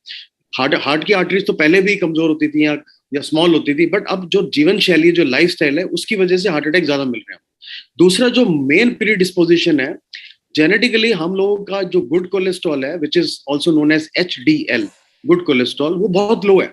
हार्ट की आर्टरीज तो पहले भी कमजोर होती थी या स्मॉल होती थी, बट अब जो जीवन शैली, जो लाइफ स्टाइल है, उसकी वजह से हार्ट अटैक ज्यादा मिल रहे हैं। दूसरा जो मेन प्रीडिस्पोजिशन है, जेनेटिकली हम लोगों का जो गुड कोलेस्ट्रॉल है, which is also known as HDL, good cholesterol, वो बहुत लो है,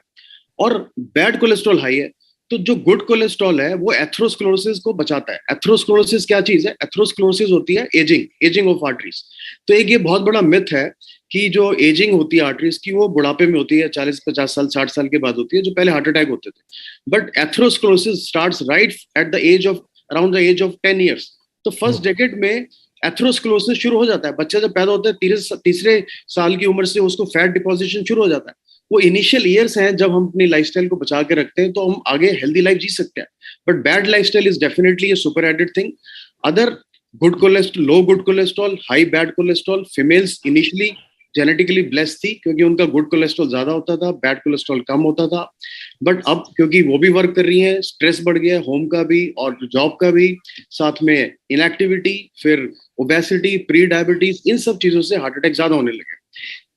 और बैड कोलेस्ट्रॉल हाई है। तो जो गुड कोलेस्ट्रॉल है वो एथेरोस्क्लेरोसिस को बचाता है। एथेरोस्क्लेरोसिस क्या चीज है? एथेरोस्क्लेरोसिस होती है एजिंग ऑफ आर्टरीज। तो एक ये बहुत बड़ा मिथ है कि जो एजिंग होती है आर्टरीज की, वो बुढ़ापे में होती है, 40-50 साल 60 साल के बाद होती है, जो पहले हार्ट अटैक होते थे। But atherosclerosis starts right at the age of around the age of 10 years. तो फर्स्ट डेकेड में एथेरोस्क्लेरोसिस शुरू हो जाता है। बच्चा जब पैदा होता है, तीसरे साल की उम्र से उसको फैट डिपोजिशन शुरू हो जाता है। वो इनिशियल ईयर्स हैं, जब हम अपनी लाइफस्टाइल को बचा के रखते हैं तो हम आगे हेल्दी लाइफ जी सकते हैं। But bad lifestyle is definitely a super added thing. Other good cholesterol, low good cholesterol, high bad cholesterol, females initially genetically blessed थी क्योंकि उनका गुड कोलेस्ट्रॉल ज्यादा होता था, बैड कोलेस्ट्रॉल कम होता था। बट अब क्योंकि वो भी वर्क कर रही है, स्ट्रेस बढ़ गया, होम का भी और जॉब का भी, साथ में इनएक्टिविटी, फिर ओबेसिटी, प्री डायबिटीज, इन सब चीजों से हार्ट अटैक ज्यादा होने लगे।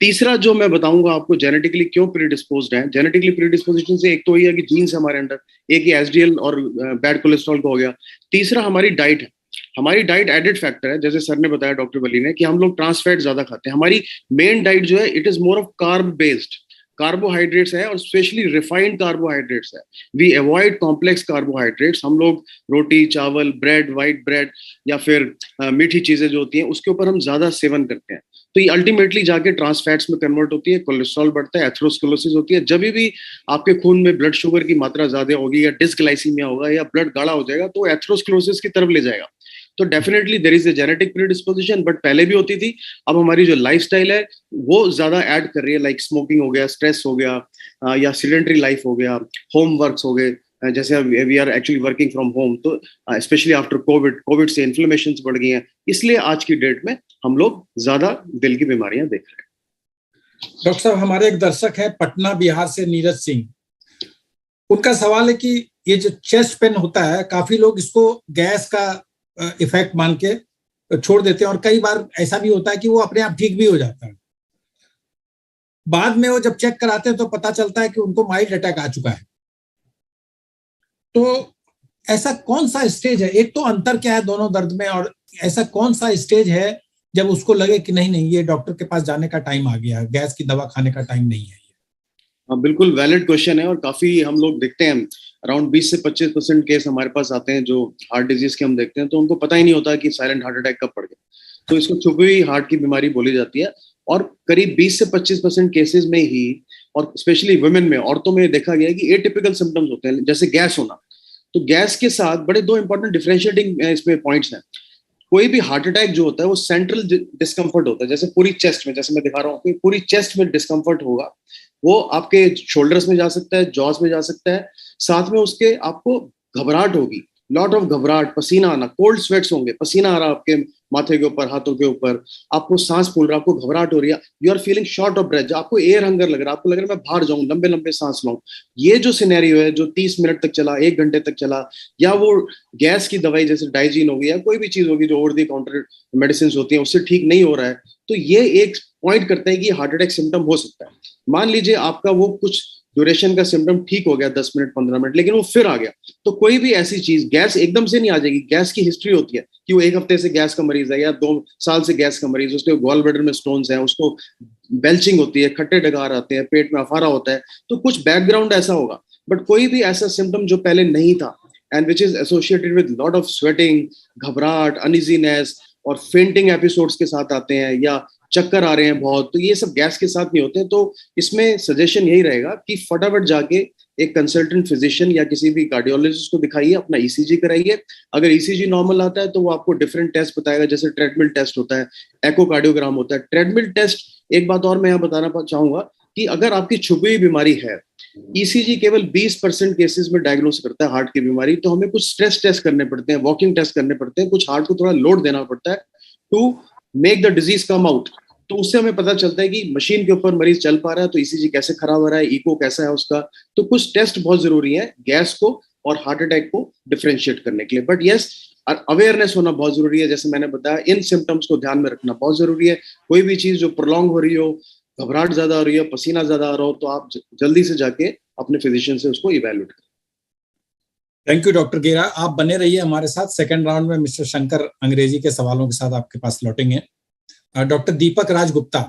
तीसरा जो मैं बताऊंगा आपको जेनेटिकली क्यों प्रीडिस्पोज्ड है, जेनेटिकली प्रीडिस्पोजिशन से एक तो ये है कि जीन्स हमारे अंदर, एक ही HDL और बैड कोलेस्ट्रॉल का हो गया। तीसरा हमारी डाइट है। हमारी डाइट एडेड फैक्टर है, जैसे सर ने बताया, डॉक्टर वली ने, कि हम लोग ट्रांस फैट ज्यादा खाते हैं। हमारी मेन डाइट जो है, it is more of carb based. Carbohydrates है और स्पेशली रिफाइंड कार्बोहाइड्रेट्स है. We avoid complex carbohydrates. हम लोग रोटी, चावल, ब्रेड, व्हाइट ब्रेड या फिर मीठी चीजें जो होती हैं उसके ऊपर हम ज्यादा सेवन करते हैं. तो ये अल्टीमेटली जाके ट्रांस फैट्स में कन्वर्ट होती है, कोलेस्ट्रॉल बढ़ता है, एथेरोस्क्लेरोसिस होती है. जब भी आपके खून में ब्लड शुगर की मात्रा ज्यादा होगी या डिसग्लाइसीमिया होगा या ब्लड गाढ़ा हो जाएगा तो एथेरोस्क्लेरोसिस की तरफ ले जाएगा. तो definitely there is a genetic predisposition, but पहले भी होती थी. अब हमारी जो लाइफस्टाइल है वो ज्यादा ऐड कर रही है, लाइक स्मोकिंग हो गया, स्ट्रेस हो गया, या सिडेंटरी लाइफ हो गया, होम वर्क्स हो गए. जैसे we are actually working from home, तो स्पेशली आफ्टर कोविड से इन्फ्लेमेशन बढ़ गई हैं. इसलिए आज की डेट में हम लोग ज्यादा दिल की बीमारियां देख रहे हैं. डॉक्टर साहब, हमारे एक दर्शक है पटना बिहार से, नीरज सिंह. उनका सवाल है कि ये जो चेस्ट पेन होता है, काफी लोग इसको गैस का इफेक्ट मान के छोड़ देते हैं और कई बार ऐसा भी होता है कि वो अपने आप ठीक भी हो जाता है. बाद में वो जब चेक कराते हैं तो पता चलता है कि उनको माइल्ड अटैक आ चुका है. तो ऐसा कौन सा स्टेज है, एक तो अंतर क्या है दोनों दर्द में, और ऐसा कौन सा स्टेज है जब उसको लगे कि नहीं नहीं ये डॉक्टर के पास जाने का टाइम आ गया, गैस की दवा खाने का टाइम नहीं है? हाँ, बिल्कुल वैलिड क्वेश्चन है और काफी हम लोग देखते हैं अराउंड 20 से 25% केस हमारे पास आते हैं जो हार्ट डिजीज के हम देखते हैं, तो उनको पता ही नहीं होता कि साइलेंट हार्ट अटैक कब पड़ गया. तो इसको छुपी हुई हार्ट की बीमारी बोली जाती है. और करीब 20 से 25% केसेस में ही, और स्पेशली वुमेन में, औरतों में देखा गया है कि एटिपिकल सिम्टम्स होते हैं, जैसे गैस होना. तो गैस के साथ बड़े दो इंपॉर्टेंट डिफरेंशिएटिंग इसमें पॉइंट्स हैं. कोई भी हार्ट अटैक जो होता है वो सेंट्रल डिस्कम्फर्ट होता है, जैसे पूरी चेस्ट में, जैसे मैं दिखा रहा हूँ, पूरी चेस्ट में डिस्कम्फर्ट होगा. वो आपके शोल्डर्स में जा सकता है, जॉस में जा सकता है. साथ में उसके आपको घबराहट होगी, लॉट ऑफ घबराहट, पसीना आना, कोल्ड स्वेट्स होंगे, पसीना आ रहा आपके माथे के ऊपर, हाथों के ऊपर, आपको सांस फूल रहा, आपको घबराहट हो रही है, you are feeling short of breath, आपको एयर हंगर लग रहा है, आपको लग रहा है मैं बाहर जाऊं, लंबे लंबे सांस लाऊं. ये जो सिनेरियो है जो 30 मिनट तक चला, 1 घंटे तक चला, या वो गैस की दवाई जैसे डाइजीन होगी या कोई भी चीज होगी जो ओवर द काउंटर मेडिसिन होती है उससे ठीक नहीं हो रहा है, तो ये एक पॉइंट करता है कि हार्ट अटैक सिम्टम हो सकता है. मान लीजिए आपका वो कुछ ड्यूरेशन का सिम्टम ठीक हो गया 10 मिनट 15 मिनट, लेकिन वो फिर आ गया, तो कोई भी ऐसी चीज, गैस एकदम से नहीं आ जाएगी. गैस की हिस्ट्री होती है कि वो 1 हफ्ते से गैस का मरीज है या 2 साल से गैस का मरीज, उसके गॉल ब्लैडर में स्टोन्स हैं, उसको बेल्चिंग होती है, खट्टे डकार आते हैं, पेट में अफारा होता है, तो कुछ बैकग्राउंड ऐसा होगा. बट कोई भी ऐसा सिम्टम जो पहले नहीं था and which is associated with lot of sweating, घबराहट, अनइजीनेस और फेंटिंग एपिसोड्स के साथ आते हैं, या चक्कर आ रहे हैं बहुत, तो ये सब गैस के साथ नहीं होते. तो इसमें सजेशन यही रहेगा कि फटाफट जाके एक कंसल्टेंट फिजिशियन या किसी भी कार्डियोलॉजिस्ट को दिखाइए, अपना ईसीजी कराइए. अगर ईसीजी नॉर्मल आता है तो वो आपको डिफरेंट टेस्ट बताएगा, जैसे ट्रेडमिल टेस्ट होता है, एकोकार्डियोग्राम होता है. ट्रेडमिल टेस्ट, एक बात और मैं यहाँ बताना चाहूंगा कि अगर आपकी छुपी हुई बीमारी है, ईसीजी केवल 20% केसेस में डायग्नोस करता है हार्ट की बीमारी, तो हमें कुछ स्ट्रेस टेस्ट करने पड़ते हैं, वॉकिंग टेस्ट करने पड़ते हैं, कुछ हार्ट को थोड़ा लोड देना पड़ता है to make the disease come out. तो उससे हमें पता चलता है कि मशीन के ऊपर मरीज चल पा रहा है तो ईसीजी कैसे खराब हो रहा है, इको कैसा है उसका. तो कुछ टेस्ट बहुत जरूरी है गैस को और हार्ट अटैक को डिफरेंशिएट करने के लिए. बट यस, अवेयरनेस होना बहुत जरूरी है. जैसे मैंने बताया, इन सिम्टम्स को ध्यान में रखना बहुत जरूरी है. कोई भी चीज जो प्रोलॉन्ग हो रही हो, घबराहट ज्यादा हो रही है, पसीना ज्यादा आ रहा हो, तो आप जल्दी से जाके अपने फिजिशियन से उसको इवैल्यूएट करें. थैंक यू डॉक्टर गेरा, आप बने रहिए हमारे साथ. सेकंड राउंड में मिस्टर शंकर अंग्रेजी के सवालों के साथ आपके पास लौटेंगे. डॉक्टर दीपक राज गुप्ता,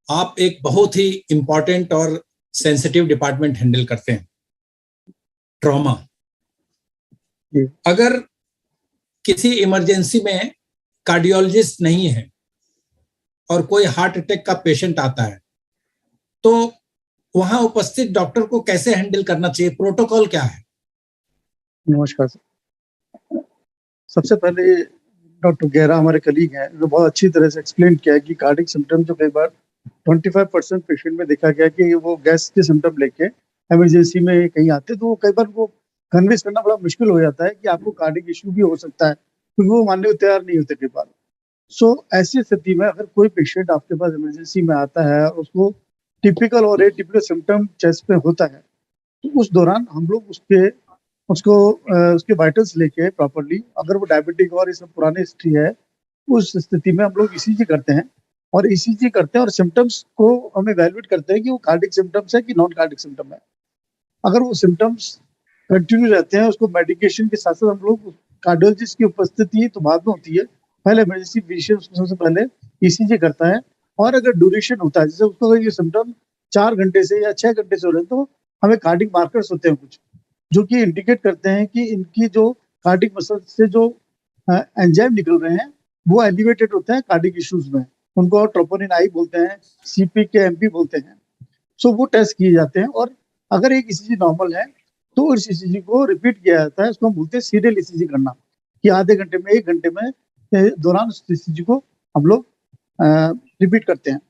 आप एक बहुत ही इंपॉर्टेंट और सेंसिटिव डिपार्टमेंट हैंडल करते हैं, ट्रॉमा. अगर किसी इमरजेंसी में कार्डियोलॉजिस्ट नहीं है और कोई हार्ट अटैक का पेशेंट आता है, तो वहां उपस्थित डॉक्टर को कैसे हैंडल करना चाहिए, प्रोटोकॉल क्या है? नमस्कार सर. सबसे पहले डॉक्टर गेरा हमारे कलीग हैं, जो बहुत अच्छी तरह से एक्सप्लेन किया है कि कार्डिक सिम्टम जो कई बार 25% पेशेंट में देखा गया कि वो गैस के सिम्टम लेके इमरजेंसी में कहीं आते, तो वो कई बार वो कन्विंस करना बड़ा मुश्किल हो जाता है कि आपको कार्डिक इशू भी हो सकता है, क्योंकि वो मानने को तैयार नहीं होते कई बार. सो ऐसी स्थिति में अगर कोई पेशेंट आपके पास इमरजेंसी में आता है, उसको टिपिकल और एटिपिकल सिम्टम चेस्ट पे होता है, तो उस दौरान हम लोग उसके वाइटल्स लेके प्रॉपर्ली, अगर वो डायबिटिक और ये सब पुरानी हिस्ट्री है, उस स्थिति में हम लोग ईसीजी करते हैं. और ईसीजी करते हैं और सिम्टम्स को हम इवैल्यूएट करते हैं कि वो कार्डिक सिम्टम्स है कि नॉन कार्डिक सिम्टम है. अगर वो सिम्टम्स कंटिन्यू रहते हैं, उसको मेडिकेशन के साथ साथ हम लोग, कार्डियोलॉजिस्ट की उपस्थिति तो बाद में होती है, पहले इमरजेंसी फिजिशियन सबसे पहले ईसीजी करता है. और अगर ड्यूरेशन होता है, जैसे उसको अगर ये सिम्टम 4 घंटे से या 6 घंटे से हो रहे हैं, तो हमें कार्डिक मार्कर्स होते हैं कुछ, जो कि इंडिकेट करते हैं कि इनकी जो कार्डिक मसल से जो एंजाइम निकल रहे हैं वो एलिवेटेड होते हैं कार्डिक इश्यूज में, उनको ट्रोपोनिन आई बोलते हैं, CPK-MP बोलते हैं। सो वो टेस्ट किए जाते हैं, और अगर एक ECG नॉर्मल है तो उस ECG को रिपीट किया जाता है, उसको हम बोलते हैं सीरियल ECG करना, कि आधे घंटे में 1 घंटे में दौरान उस ECG को हम लोग रिपीट करते हैं।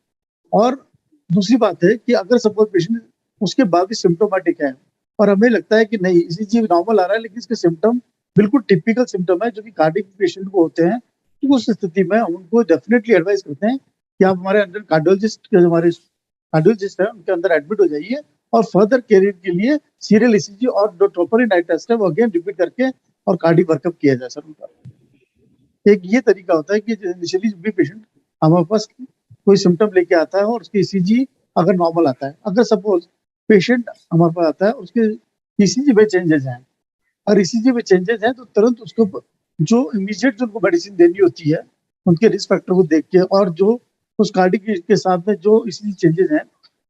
और दूसरी बात है कि अगर सपोज पेशेंट उसके बाद भी सिम्टोमेटिक है और हमें लगता है कि नहीं ECG नॉर्मल आ रहा है लेकिन इसके सिम्टम बिल्कुल टिपिकल सिम्टम है जो कि कार्डिक पेशेंट को होते हैं, तो उस स्थिति में हम उनको डेफिनेटली एडवाइस करते हैं कि आप हमारे अंदर कार्डियोलॉजिस्ट है उनके अंदर एडमिट हो जाइए, और फर्दर केयर के लिए सीरियल ECG और जो ट्रोपोनिन आई टेस्ट है वो अगेन रिपीट करके और कार्डिक वर्कअप किया जाए सर उनका। एक ये तरीका होता है कि इनिशियली जब भी पेशेंट हमारे पास कोई सिम्टम लेके आता है और उसकी ECG अगर नॉर्मल आता है, अगर सपोज पेशेंट हमारे पास आता है उसके ECG में चेंजेस हैं, और ECG में चेंजेस हैं तो तुरंत उसको जो इमीडिएट जो उनको मेडिसिन देनी होती है उनके रिस्क फैक्टर को देख के, और जो उस कार्डिक के साथ में जो ECG चेंजेस हैं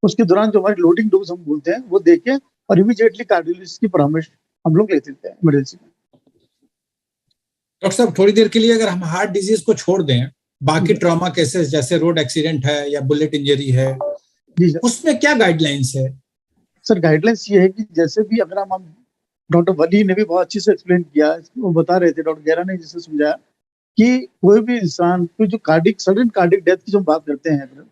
उसके दौरान जो हमारी लोडिंग डोज हम बोलते हैं वो देके और इमीडिएटली कार्डियोलॉजिस्ट की परामर्श हम लोग लेते हैं इमरजेंसी में। डॉक्टर साहब थोड़ी देर के लिए अगर हम हार्ट डिजीज को छोड़ दें, बाकी ट्रॉमा केसेस जैसे रोड एक्सीडेंट है या बुलेट इंजरी है, उसमें क्या गाइडलाइंस है? सर गाइडलाइंस ये है कि जैसे भी अगर हम डॉक्टर वली ने भी बहुत अच्छे से एक्सप्लेन किया, वो बता रहे थे, डॉक्टर गेरा ने जिसे समझाया कि कोई भी इंसान को जो सडन कार्डिक डेथ की जो बात करते हैं,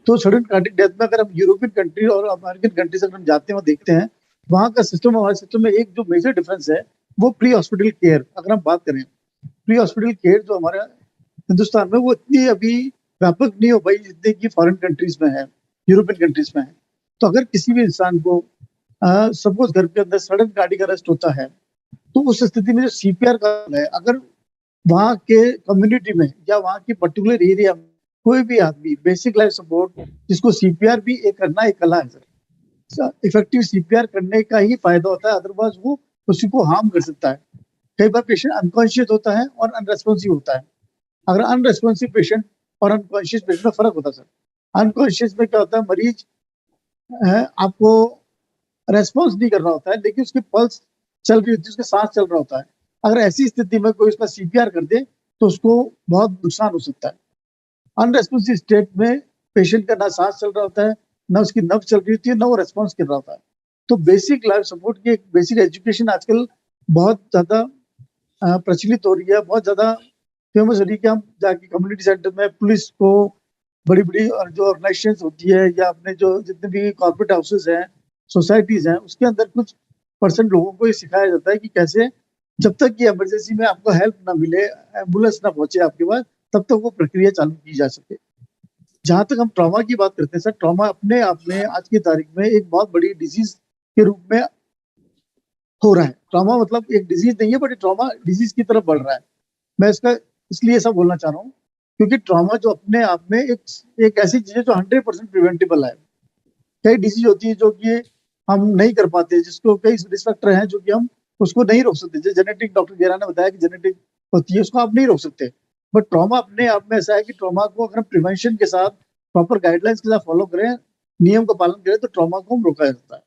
तो सडन कार्डिक डेथ में अगर हम यूरोपियन कंट्री और अमेरिकन कंट्री से अगर हम जाते हैं और देखते हैं, वहाँ का सिस्टम हमारे सिस्टम में एक जो मेजर डिफरेंस है वो प्री हॉस्पिटल केयर। अगर हम बात करें प्री हॉस्पिटल केयर जो हमारे हिंदुस्तान में वो इतनी अभी व्यापक नहीं हो पाई जितने की फॉरेन कंट्रीज में है, यूरोपियन कंट्रीज में है। तो अगर किसी भी इंसान को सपोज घर के अंदर सडन कार्डिक अरेस्ट होता है तो उस स्थिति में जो CPR का है, अगर वहाँ के कम्युनिटी में या वहाँ की पर्टिकुलर एरिया में कोई भी आदमी बेसिक लाइफ सपोर्ट, जिसको CPR भी एक करना एक कला है सर, इफेक्टिव CPR करने का ही फायदा होता है, अदरवाइज वो उसी को हार्म कर सकता है। कई बार पेशेंट अनकॉन्शियस होता है और अनरेस्पॉन्सिव होता है। अगर अनरेस्पॉन्सिव पेशेंट और अनकॉन्शियस पेशेंट में फर्क होता है सर। अनकॉन्शियस में क्या होता है, मरीज आपको रेस्पॉन्स नहीं कर रहा होता है लेकिन उसकी पल्स चल रही होती है, उसका सांस चल रहा होता है। अगर ऐसी स्थिति में कोई उसका CPR कर दे तो उसको बहुत नुकसान हो सकता है। अनरेस्पॉन्सिव स्टेट में पेशेंट का ना सांस चल रहा होता है, ना उसकी नब्ज चल रही होती है, ना वो रेस्पॉन्स कर रहा होता है। तो बेसिक लाइफ सपोर्ट की एक बेसिक एजुकेशन आजकल बहुत ज्यादा प्रचलित हो रही है, बहुत ज्यादा फेमस हो रही है कि हम जाके कम्युनिटी सेंटर में पुलिस को, बड़ी बड़ी जो ऑर्गेनाइजेशन होती है या अपने जो जितने भी कॉर्पोरेट हाउसेज हैं, सोसाइटीज हैं, उसके अंदर कुछ % लोगों को ये सिखाया जाता है कि कैसे जब तक ये इमरजेंसी में आपको हेल्प ना मिले, एम्बुलेंस ना पहुंचे आपके पास, तब तक वो प्रक्रिया चालू की जा सके। जहां तक हम ट्रॉमा की बात करते हैं सर, ट्रॉमा अपने आप में आज की तारीख में एक बहुत बड़ी डिजीज के रूप में हो रहा है। ट्रॉमा मतलब एक डिजीज नहीं है, बट ट्रॉमा डिजीज की तरफ बढ़ रहा है। मैं इसका इसलिए ऐसा बोलना चाह रहा हूँ क्योंकि ट्रॉमा जो अपने आप में एक ऐसी चीज है जो 100% प्रिवेंटेबल है। कई डिजीज होती है जो कि हम नहीं कर पाते, जिसको कई रिस्क फैक्टर हैं जो कि हम उसको नहीं रोक सकते। जैसे जेनेटिक, डॉक्टर गेरा ने बताया कि जेनेटिक होती है, उसको आप नहीं रोक सकते। बट ट्रॉमा अपने आप में ऐसा है कि ट्रॉमा को अगर हम प्रिवेंशन के साथ, प्रॉपर गाइडलाइंस के साथ फॉलो करें, नियम का पालन करें, तो ट्रॉमा को हम रोका जा सकता है।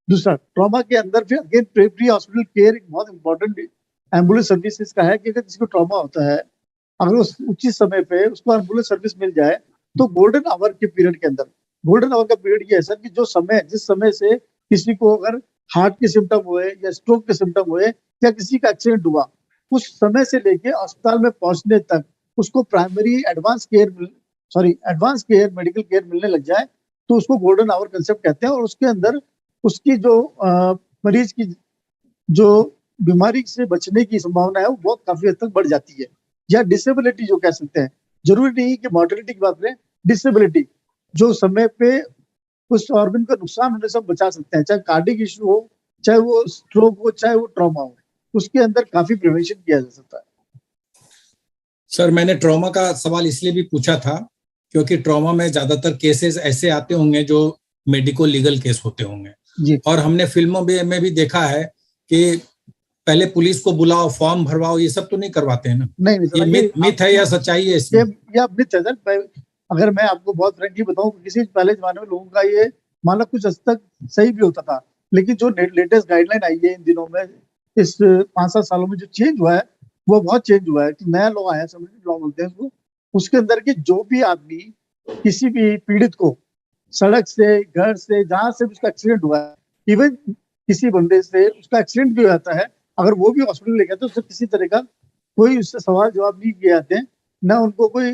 दूसरा, ट्रॉमा के अंदर फिर अगेन प्री हॉस्पिटल केयर एक बहुत इंपॉर्टेंट एम्बुलेंस सर्विसेज का है कि अगर किसी को ट्रॉमा होता है, अगर उस उचित समय पे उसको एम्बुलेंस सर्विस मिल जाए तो गोल्डन आवर के पीरियड के अंदर, गोल्डन आवर का पीरियड ये है सर कि जिस समय से किसी को अगर हार्ट के सिम्टम हुए या स्ट्रोक के सिम्टम हुए या किसी का एक्सीडेंट हुआ, उस समय से लेके अस्पताल में पहुंचने तक उसको primary advance care medical care मिलने लग जाए तो उसको गोल्डन आवर कंसेप्ट कहते हैं। और उसके अंदर उसकी जो मरीज की जो बीमारी से बचने की संभावना है वो बहुत काफी हद तक बढ़ जाती है, या डिसेबिलिटी जो कह सकते हैं। जरूरी नहीं कि मॉर्टेलिटी की बात करें, डिसेबिलिटी जो समय पे उस ऑर्गन का नुकसान होने से हम बचा सकते हैं, चाहे कार्डिक इशू हो, चाहे वो स्ट्रोक हो, चाहे वो ट्रॉमा हो, उसके अंदर काफी प्रिवेंशन किया जा सकता है। सर मैंने ट्रॉमा का सवाल इसलिए भी पूछा था क्योंकि ट्रॉमा में ज्यादातर केसेस ऐसे आते होंगे जो मेडिको लीगल केस होते होंगे, और हमने फिल्मों में भी देखा है कि पहले पुलिस को बुलाओ, फॉर्म भरवाओ, ये सब तो नहीं करवाते हैं ना? नहीं ये मिथ है या सच्चाई है इसमें? ये मिथ है सर। अगर मैं आपको बहुत फ्रेंकली बताऊं, किसी पहले जमाने में लोगों का ये मानना कुछ हद तक सही भी होता था, लेकिन जो लेटेस्ट गाइडलाइन आई है इन दिनों में, इस 5-7 सालों में जो चेंज हुआ है वो बहुत चेंज हुआ है कि नया लॉ आया, सबमिटेड लॉ बोलते हैं उसको। उसके अंदर के जो भी आदमी किसी भी पीड़ित को सड़क से, घर से, जहां से भी उसका एक्सीडेंट हुआ है, इवन किसी बंदे से उसका एक्सीडेंट भी हो जाता है, अगर वो भी हॉस्पिटल ले गया तो उससे किसी तरह का कोई उससे सवाल जवाब नहीं किए जाते हैं, ना उनको कोई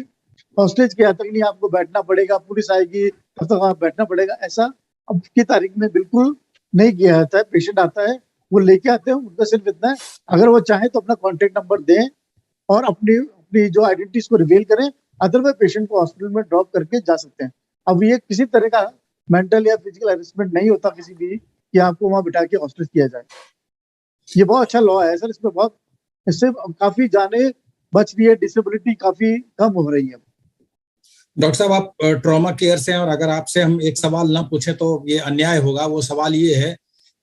हॉस्टेज किया जाता है कि नहीं आपको बैठना पड़ेगा, पुलिस आएगी तब तक आप बैठना पड़ेगा, ऐसा अब की तारीख में बिल्कुल नहीं किया जाता है। पेशेंट आता है, वो लेके आते हैं, उनका सिर्फ इतना है अगर वो चाहे तो अपना कॉन्टेक्ट नंबर दें और अपनी अपनी जो आइडेंटिटीज को रिवील करें, अदरवाइज पेशेंट को हॉस्पिटल में ड्रॉप करके जा सकते हैं। अब ये किसी तरह का मेंटल या फिजिकल हेरेसमेंट नहीं होता किसी भी कि आपको वहां बिठा के हॉस्पिटल किया जाए। ये बहुत अच्छा लॉ है सर, इसमें बहुत, इससे काफी जाने बच रही है, डिसेबिलिटी काफी कम हो रही है। डॉक्टर साहब, आप ट्रॉमा केयर से हैं और अगर आपसे हम एक सवाल ना पूछे तो ये अन्याय होगा। वो सवाल ये है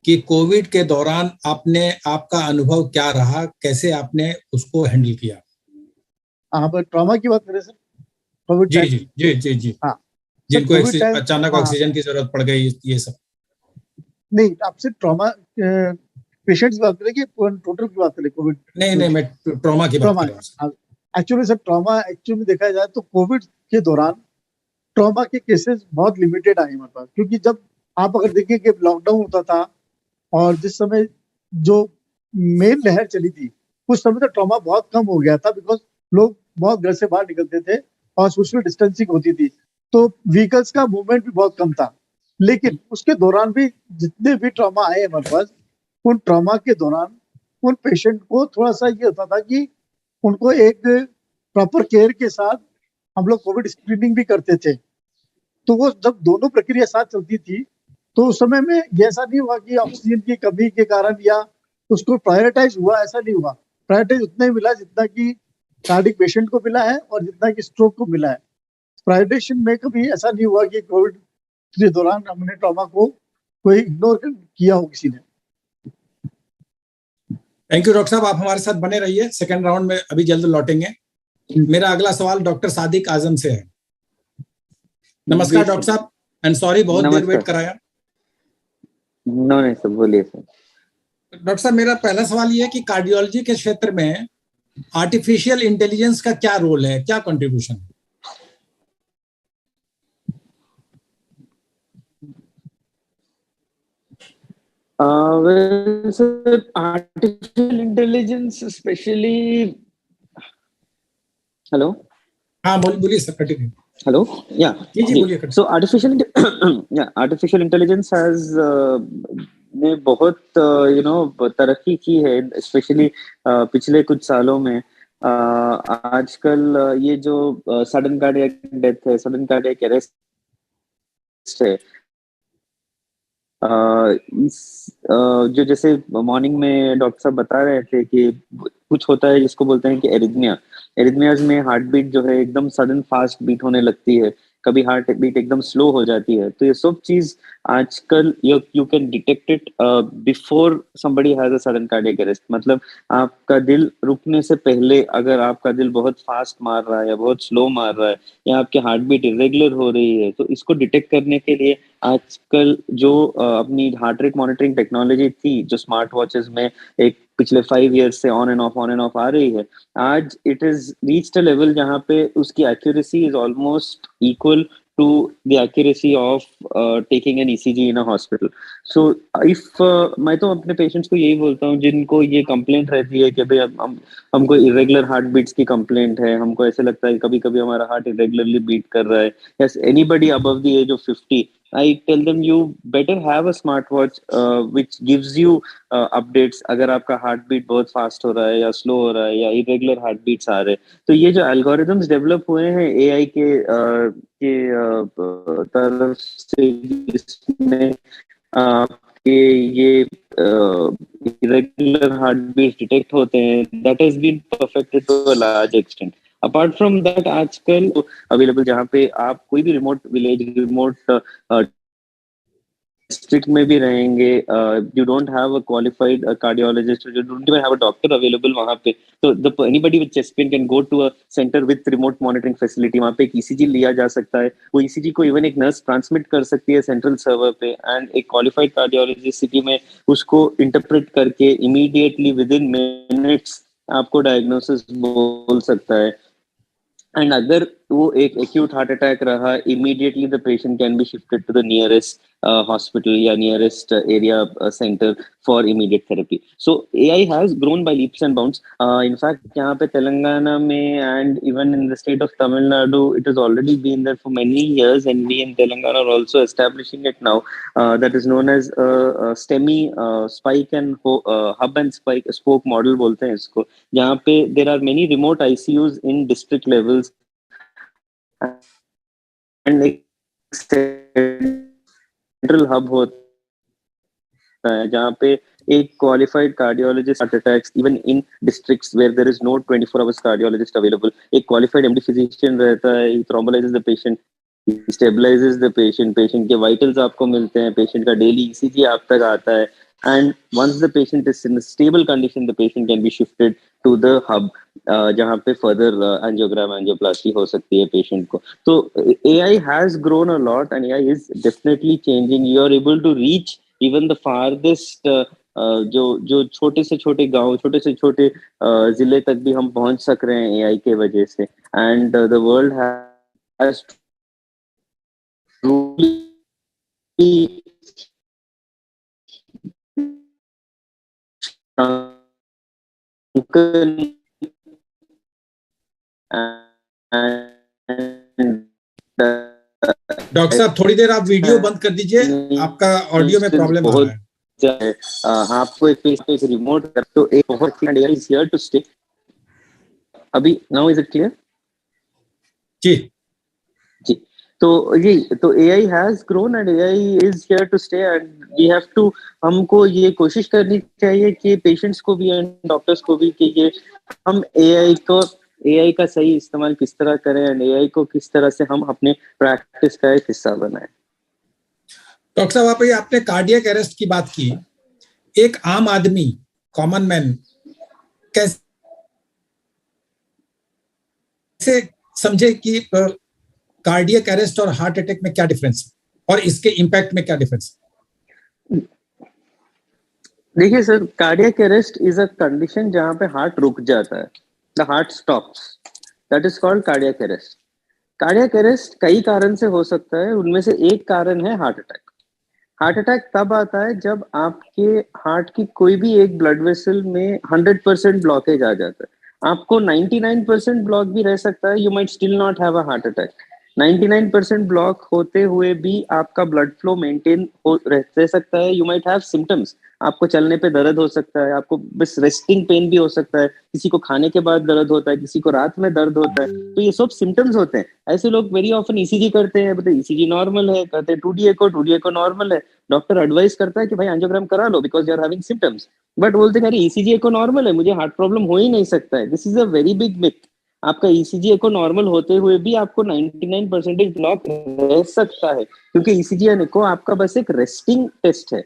कि कोविड के दौरान आपका अनुभव क्या रहा, कैसे आपने उसको हैंडल किया? आप ट्रॉमा की बात करें सर, कोविड जी टाइम? जी जी जी जी, हाँ सर, जिनको कोविड टाइम, अचानक हाँ ऑक्सीजन की जरूरत पड़ गई, ये सब। नहीं, आपसे ट्रॉमा पेशेंट्स की बात करें कि टोटल की बात करें कोविड? नहीं नहीं, मैं ट्रॉमा की बात ट्रॉमा, कर रहा हूँ। एक्चुअली सर ट्रॉमा एक्चुअली देखा जाए तो कोविड के दौरान ट्रॉमा के केसेस बहुत लिमिटेड आए हमारे पास, क्योंकि जब आप अगर देखिए कि लॉकडाउन होता था और जिस समय जो मेन लहर चली थी उस समय तो ट्रॉमा बहुत कम हो गया था, बिकॉज लोग बहुत घर से बाहर निकलते थे और सोशल डिस्टेंसिंग होती थी, तो व्हीकल्स का मूवमेंट भी बहुत कम था। लेकिन उसके दौरान भी जितने भी ट्रॉमा आए हमारे पास, उन ट्रॉमा के दौरान उन पेशेंट को थोड़ा सा ये होता था कि उनको एक प्रॉपर केयर के साथ हम लोग कोविड स्क्रीनिंग भी करते थे। तो वो जब दोनों प्रक्रिया साथ चलती थी तो उस समय में ये ऐसा नहीं हुआ कि ऑक्सीजन की कमी के कारण या उसको प्रायोरिटाइज हुआ, ऐसा नहीं हुआ। प्रायोरिटाइज उतना ही मिला जितना कि कार्डिक पेशेंट को मिला है और जितना कि स्ट्रोक को मिला है। प्रायोरिटाइजेशन में कभी ऐसा नहीं हुआ कि कोविड के दौरान हमने ट्रॉमा को कोई इग्नोर किया हो किसी ने। थैंक यू डॉक्टर साहब, आप हमारे साथ बने रहिए, सेकंड राउंड में अभी जल्द लौटेंगे। मेरा अगला सवाल डॉक्टर सादिक आजम से है। नमस्कार डॉक्टर साहब, एंड सॉरी बहुत देर वेट कराया। नहीं सब बोलिए सर। डॉक्टर साहब, मेरा पहला सवाल ये है कि कार्डियोलॉजी के क्षेत्र में आर्टिफिशियल इंटेलिजेंस का क्या रोल है, क्या कंट्रीब्यूशन है? well, sir, artificial intelligence especially. Hello. हाँ बोलिए सर, कंटिन्यू। Hello. Yeah. जी बोलिए। So artificial intelligence has ने बहुत तरक्की की है, स्पेशली पिछले कुछ सालों में। आजकल ये जो सडन कार्डियक डेथ है, सडन कार्डियक अरेस्ट है, जो जैसे मॉर्निंग में डॉक्टर साहब बता रहे थे कि कुछ होता है जिसको बोलते हैं कि एरिथमियाज में हार्ट बीट जो है एकदम सडन फास्ट बीट होने लगती है, कभी हार्ट बीट एकदम स्लो हो जाती है। तो ये सब चीज आजकल you can detect it before somebody has a sudden cardiac arrest. मतलब आपका दिल रुकने से पहले अगर आपका दिल बहुत फास्ट मार रहा है या बहुत स्लो मार रहा है या आपकी हार्ट बीट इरेगुलर हो रही है, तो इसको डिटेक्ट करने के लिए आजकल जो अपनी हार्ट रेट मॉनिटरिंग टेक्नोलॉजी थी, जो स्मार्ट वॉचेस में एक पिछले 5 इयर्स से ऑन एंड ऑफ आ रही है, आज it is reached a level जहाँ पे उसकी accuracy is almost equal to the accuracy of taking an ECG in a hospital. So if मैं तो अपने पेशेंट्स को यही बोलता हूँ जिनको ये कंप्लेंट रहती है कि भाई हमको इरेगुलर हार्ट बीट्स की कंप्लेंट है, हमको ऐसे लगता है कभी कभी हमारा हार्ट इरेगुलरली बीट कर रहा है, yes, anybody above the age of 50, I tell them you better have a smartwatch which gives you updates अगर आपका हार्ट बीट बहुत फास्ट हो रहा है या स्लो हो रहा है या इरेगुलर हार्ट बीट्स आ रहे हैं। तो ये जो एल्गोरिथम्स डेवलप हुए हैं AI के तरफ से, जिसमें आपके ये इरेगुलर हार्ट बीट डिटेक्ट होते हैं, that has been perfected to a large extent. Apart from that आजकल अवेलेबल जहाँ पे आप कोई भी रिमोट विलेज, रिमोट डिस्ट्रिक्ट में भी रहेंगे, you don't have a qualified cardiologist, you don't even have a doctor available वहां पे, तो anybody with chest pain can go to a centre with remote monitoring facility. वहां पे एक ईसीजी लिया जा सकता है, वो ईसीजी को इवन एक नर्स ट्रांसमिट कर सकती है सेंट्रल सर्वर पे, एंड एक क्वालिफाइड कार्डियोलॉजिस्ट सिटी में उसको इंटरप्रेट करके इमीडिएटली विद इन मिनट्स आपको डायग्नोसिस बोल सकता है। एंड अगर वो एक एक्यूट हार्ट अटैक रहा, immediately the patient can be shifted to the nearest hospital या nearest area centre for immediate therapy. So AI has grown by leaps and bounds. In fact यहाँ पे तेलंगाना में and even in the state of Tamil Nadu it is already been there for many years, and we in Telangana are also establishing it now. That is known as STEMI, spike and hub and spoke model बोलते हैं इसको, जहाँ पे there are many remote ICUs in district levels and एक central hub होता है जहाँ पे एक qualified cardiologist heart attacks even in districts where there is no 24 hours cardiologist available, एक क्वालिफाइड एमडी फिजिशियन रहता है, thrombolyses the patient, stabilises the patient, patient के वाइटल्स आपको मिलते हैं, पेशेंट का डेली ईसीजी आप तक आता है, and once the patient is in a stable condition the patient can be shifted to the hub जहाँ पे further angiogram angioplasty हो सकती है patient को। तो AI has grown a lot and AI is definitely changing. You are able to reach even the farthest जो छोटे से छोटे गांव, छोटे से छोटे जिले तक भी हम पहुंच सक रहे हैं AI के वजह से, and the world has truly doctor साहब थोड़ी देर आप वीडियो बंद कर दीजिए, आपका ऑडियो में प्रॉब्लम आ रहा है। आपको एक रिमोट कर तो एक बहुत AI is here to stay. अभी नाउ इज इट क्लियर? जी जी, तो AI has grown and AI is here to stay, and we have to, हमको ये कोशिश करनी चाहिए कि पेशेंट्स को भी एंड डॉक्टर्स को भी कि ये हम AI का सही इस्तेमाल किस तरह करें एंड AI को किस तरह से हम अपने प्रैक्टिस का एक हिस्सा बनाएं। डॉक्टर साहब आपने कार्डियक अरेस्ट की बात की, एक आम आदमी कॉमन मैन कैसे समझे कि कार्डियक अरेस्ट और हार्ट अटैक में क्या डिफरेंस है और इसके इम्पैक्ट में क्या डिफरेंस है? देखिए sir, cardiac arrest is a condition जहां पे हार्ट रुक जाता है, the heart stops, that is called cardiac arrest. Cardiac arrest कई कारण से हो सकता है, उनमें से एक कारण है हार्ट अटैक। हार्ट अटैक तब आता है जब आपके हार्ट की कोई भी एक ब्लड वेसल में 100% ब्लॉकेज आ जाता है। आपको 99% ब्लॉक भी रह सकता है, you might still not have a heart attack. 99% block होते हुए भी आपका ब्लड फ्लो मेंटेन रह सकता है, यू माइट हैव सिम्टम्स, आपको चलने पे दर्द हो सकता है, आपको बस रेस्टिंग पेन भी हो सकता है, किसी को खाने के बाद दर्द होता है, किसी को रात में दर्द होता है, तो ये सब सिम्टम्स होते हैं। ऐसे लोग वेरी ऑफन ईसीजी करते हैं, बोलते ईसीजी नॉर्मल है, कहते हैं 2D एको नॉर्मल है, डॉक्टर एडवाइस करता है कि भाई एंजियोग्राम करा लो because you are having symptoms, but बोलते हैं अरे ईसीजी एको नॉर्मल है, मुझे हार्ट प्रॉब्लम हो ही नहीं सकता है। This is a very big myth. आपका ईसीजी एको नॉर्मल होते हुए भी आपको 99% ब्लॉक रह सकता है, क्योंकि ईसीजी एको आपका बस एक रेस्टिंग टेस्ट है।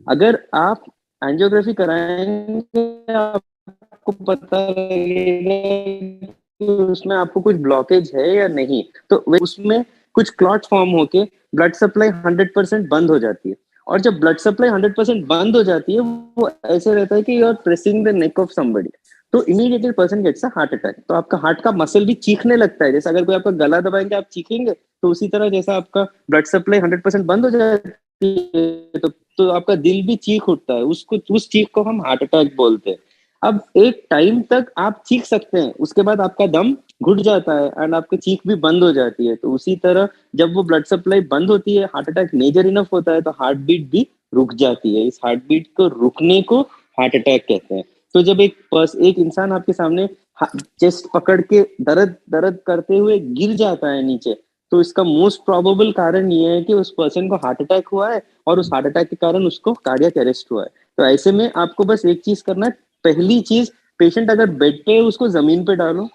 अगर आप एंजियोग्राफी कराएंगे आपको पता लगेगा कि उसमें आपको कुछ ब्लॉकेज है या नहीं, तो उसमें कुछ क्लॉट फॉर्म होके ब्लड सप्लाई 100% बंद हो जाती है, और जब ब्लड सप्लाई 100% बंद हो जाती है वो ऐसे रहता है कि you are pressing the neck of somebody, तो immediately person gets a heart attack. तो आपका हार्ट का मसल भी चीखने लगता है, जैसे अगर कोई आपका गला दबाएंगे आप चीखेंगे, तो उसी तरह जैसा आपका ब्लड सप्लाई 100% बंद हो जाती है तो आपका दिल भी चीख उठता है, उस चीख को हम हार्ट अटैक बोलते हैं। अब एक टाइम तक आप चीख सकते हैं, उसके बाद आपका दम घुट जाता है एंड आपकी चीख भी बंद हो जाती है। तो उसी तरह जब वो ब्लड सप्लाई बंद होती है, हार्ट अटैक मेजर इनफ होता है, तो हार्ट बीट भी रुक जाती है। इस हार्ट बीट को रुकने को हार्ट अटैक कहते हैं। तो जब एक इंसान आपके सामने चेस्ट पकड़ के दर्द करते हुए गिर जाता है नीचे, तो इसका मोस्ट प्रोबेबल कारण ये है कि उस पर्सन को हार्ट अटैक हुआ है और उस हार्ट अटैक के कारण उसको कार्डियक अरेस्ट हुआ है। तो ऐसे में आपको बस एक चीज करना है, पहली चीज, पेशेंट अगर बेड पे है उसको जमीन पे डालो,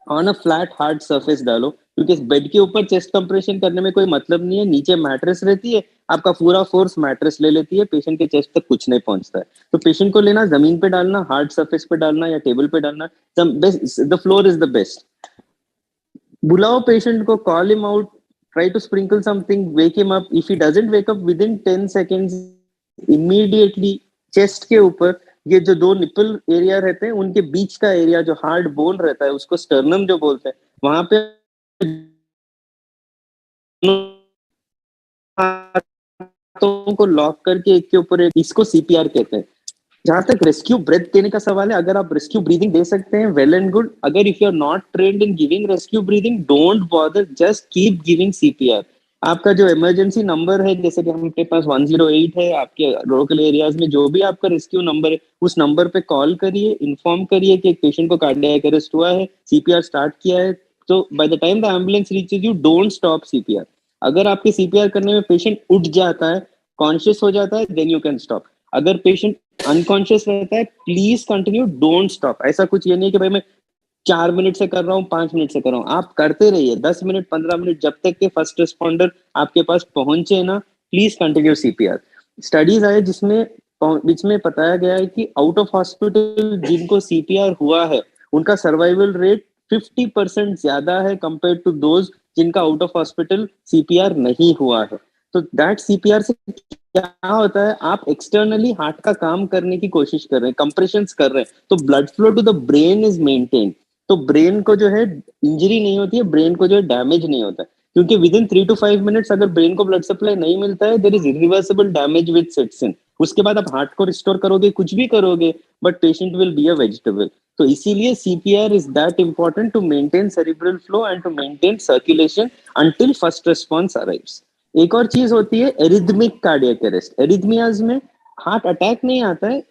on a flat hard surface डालो, क्योंकि बेड के ऊपर चेस्ट कंप्रेशन करने में कोई मतलब नहीं है, नीचे मैट्रेस रहती है, आपका पूरा फोर्स मैट्रेस ले लेती है, पेशेंट के चेस्ट तक कुछ नहीं पहुंचता है। तो पेशेंट को लेना जमीन पे डालना, हार्ड सरफेस पे डालना या टेबल पे डालना, the floor is the best. बुलाओ पेशेंट को, call him out, try to sprinkle something, wake him up. If he doesn't wake up within 10 seconds, immediately chest के ऊपर ये जो दो निपल एरिया रहते हैं उनके बीच का एरिया जो हार्ड बोन रहता है, उसको स्टर्नम जो बोलते हैं, वहां पे हाथों को लॉक करके एक के ऊपर एक, इसको सीपीआर कहते हैं। जहां तक रेस्क्यू ब्रेथ देने का सवाल है, अगर आप रेस्क्यू ब्रीदिंग दे सकते हैं, वेल एंड गुड। अगर if you are not trained in giving rescue breathing, don't bother, just keep giving CPR. आपका जो इमरजेंसी नंबर है, जैसे कि हमारे पास 108 है, आपके लोकल एरियाज में जो भी आपका रेस्क्यू नंबर है, उस नंबर पे कॉल करिए, इन्फॉर्म करिए कि एक पेशेंट को कार्डियक अरेस्ट हुआ है, सीपीआर स्टार्ट किया है। तो by the time the ambulance reaches you, don't stop CPR. अगर आपके सीपीआर करने में पेशेंट उठ जाता है, कॉन्शियस हो जाता है, देन यू कैन स्टॉप। अगर पेशेंट अनकॉन्शियस रहता है, प्लीज कंटिन्यू, डोंट स्टॉप। ऐसा कुछ ये नहीं कि भाई मैं 4 मिनट से कर रहा हूँ, 5 मिनट से कर रहा हूँ, आप करते रहिए 10 मिनट 15 मिनट, जब तक के फर्स्ट रिस्पॉन्डर आपके पास पहुंचे ना, प्लीज कंटिन्यू सीपीआर। स्टडीज आए जिसमें बीच में बताया गया है कि आउट ऑफ हॉस्पिटल जिनको सीपीआर हुआ है, उनका सर्वाइवल रेट 50% ज्यादा है कंपेयर टू दोज जिनका आउट ऑफ हॉस्पिटल सीपीआर नहीं हुआ है। तो दैट सीपीआर से क्या होता है, आप एक्सटर्नली हार्ट का काम करने की कोशिश कर रहे हैं, कंप्रेशंस कर रहे हैं, तो blood flow to the brain is maintain. तो ब्रेन को जो है इंजरी नहीं होती है, ब्रेन को जो है डैमेज नहीं होता है, क्योंकि विद इन 3 to 5 मिनट्स अगर ब्रेन को ब्लड सप्लाई नहीं मिलता है, there is irreversible damage with sets in. उसके बाद आप हार्ट को रिस्टोर करोगे, कुछ भी करोगे, but patient will be a vegetable. तो इसीलिए CPR is that important to maintain cerebral flow and to maintain circulation until first response arrives. एक और चीज होती है एरिथमिक कार्डियक अरेस्ट। एरिथमियाज में हार्ट अटैक नहीं आता है,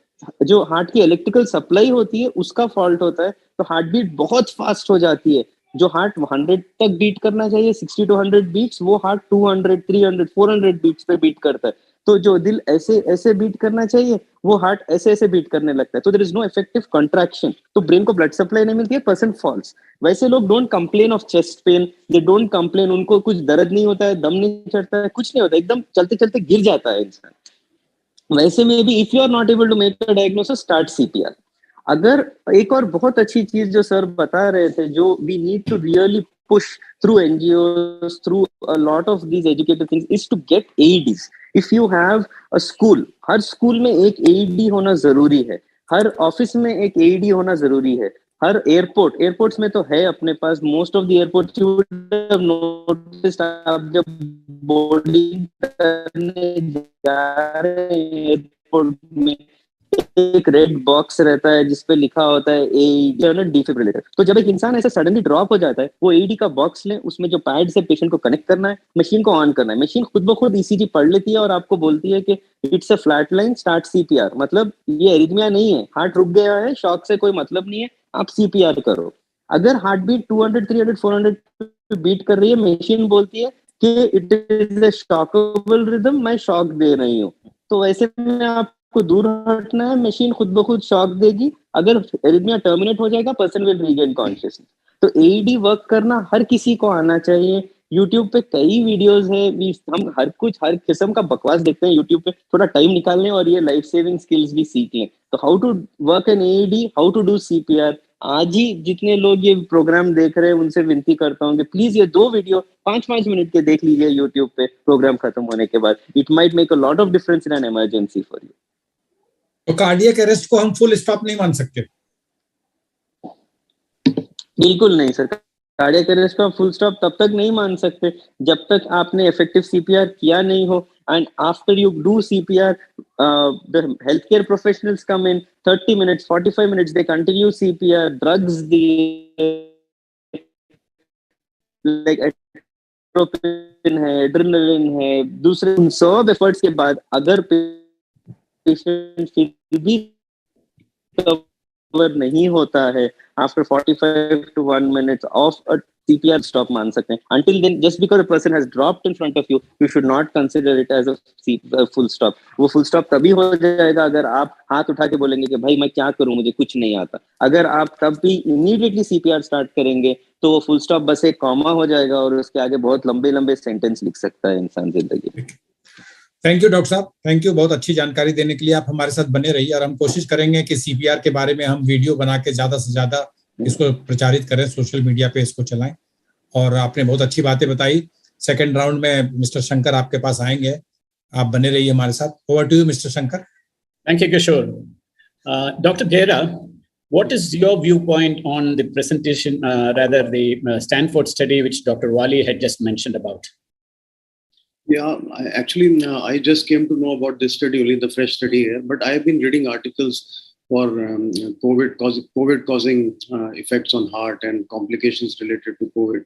जो हार्ट की इलेक्ट्रिकल सप्लाई होती है उसका फॉल्ट होता है, तो हार्ट बीट बहुत फास्ट हो जाती है। जो हार्ट 100 तक बीट करना चाहिए, 60 to 100 बीट्स, वो हार्ट 200, 300, 400 बीट्स पे बीट करता है। तो जो दिल ऐसे ऐसे बीट करना चाहिए, वो हार्ट ऐसे ऐसे बीट करने लगता है, तो there is no effective contraction, तो ब्रेन को ब्लड सप्लाई नहीं मिलती है, पर्सन फॉल्स। वैसे लोग don't complain of chest pain, they don't complain, उनको कुछ दर्द नहीं होता है, दम नहीं चढ़ता है, कुछ नहीं होता, एकदम चलते चलते गिर जाता है इंसान। वैसे में भी if you are not able to make a diagnosis, start CPR. अगर एक और बहुत अच्छी चीज जो सर बता रहे थे, जो we need to really push through NGOs, through a lot of these educated things, is to get AEDs. If you have a school, हर स्कूल में एक एईडी होना जरूरी है, हर ऑफिस में एक एईडी होना जरूरी है, हर एयरपोर्ट्स में तो है अपने पास, most of the airports you would have noticed, आप जब बोर्डिंग करने जा रहे हैं एयरपोर्ट में, एक रेड बॉक्स रहता है जिसपे लिखा होता है एईडी डिफिब्रिलेटर। तो जब एक इंसान ऐसे सडनली ड्रॉप हो जाता है, वो एईडी का बॉक्स ले, उसमें जो पैड से पेशेंट को कनेक्ट करना है, मशीन को ऑन करना है, मशीन खुद ब खुद ईसीजी पढ़ लेती है और आपको बोलती है कि it's a flat line, start CPR. मतलब ये एरिथमिया नहीं है, हार्ट रुक गया है, शॉक से कोई मतलब नहीं है, आप सीपीआर करो। अगर हार्ट बीट 200, 300, 400 बीट कर रही है, मशीन बोलती है कि it is a shockable rhythm, मैं शॉक दे रही हूँ, तो ऐसे में आपको दूर हटना है, मशीन खुद ब खुद शॉक देगी। अगर एरिथमिया टर्मिनेट हो जाएगा, पर्सन विल रीगेन कॉन्शियसनेस। तो एईडी वर्क करना हर किसी को आना चाहिए। यूट्यूब पे कई वीडियोस है, हम हर किस्म का बकवास देखते हैं यूट्यूब पे, थोड़ा टाइम निकाल लें और ये लाइफ सेविंग स्किल्स भी सीख लें। तो how to work an AED, how to do CPR, आज ही जितने लोग ये प्रोग्राम देख रहे हैं उनसे विनती करता हूँ कि प्लीज ये 2 वीडियो 5-5 मिनट के देख लीजिए यूट्यूब पे प्रोग्राम खत्म होने के बाद। It might make a lot of difference in an emergency for you. तो कार्डियक अरेस्ट को हम फुल स्टॉप नहीं मान सकते? बिल्कुल नहीं सर, कार्डियक अरेस्ट का फुल स्टॉप तब तक नहीं मान सकते जब तक आपने इफेक्टिव सीपीआर किया नहीं हो। And after you do CPR, the healthcare professionals come in 30 minutes, 45 minutes, they continue CPR, drugs like atropine है, adrenaline है, दूसरे उन सब एफर्ट्स के बाद अगर पेशेंट फिर भी कवर नहीं होता है, after 45 to 1 minute of CPR stop मान सकते हैं. Until then, just because a person has dropped in front of you, you should not consider it as a full stop. वो full stop तभी हो जाएगा अगर आप हाथ उठा के बोलेंगे कि भाई मैं क्या करूं, मुझे कुछ नहीं आता. अगर आप तब भी immediately CPR start करेंगे तो वो full stop बस एक कॉमा हो जाएगा और उसके आगे बहुत लंबे सेंटेंस लिख सकता है इंसान जिंदगी में. थैंक यू डॉक्टर साहब, थैंक यू. बहुत अच्छी जानकारी देने के लिए. आप हमारे साथ बने रहिए और हम कोशिश करेंगे कि CPR के बारे में हम वीडियो बना के ज्यादा से ज्यादा इसको प्रचारित करें, सोशल मीडिया पे इसको चलाएं. और आपने बहुत अच्छी बातें बताई. सेकंड राउंड में मिस्टर शंकर आपके पास आएंगे, आप बने रहिए हमारे साथ. Over to you mister Shankar. Thank you, Kishore. Dr. Gera, what is your viewpoint on the presentation, rather the Stanford study which Dr. Wali had just mentioned about? Yeah, I just came to know about this study, only the fresh study here, but I have been reading articles for COVID causing effects on heart and complications related to COVID.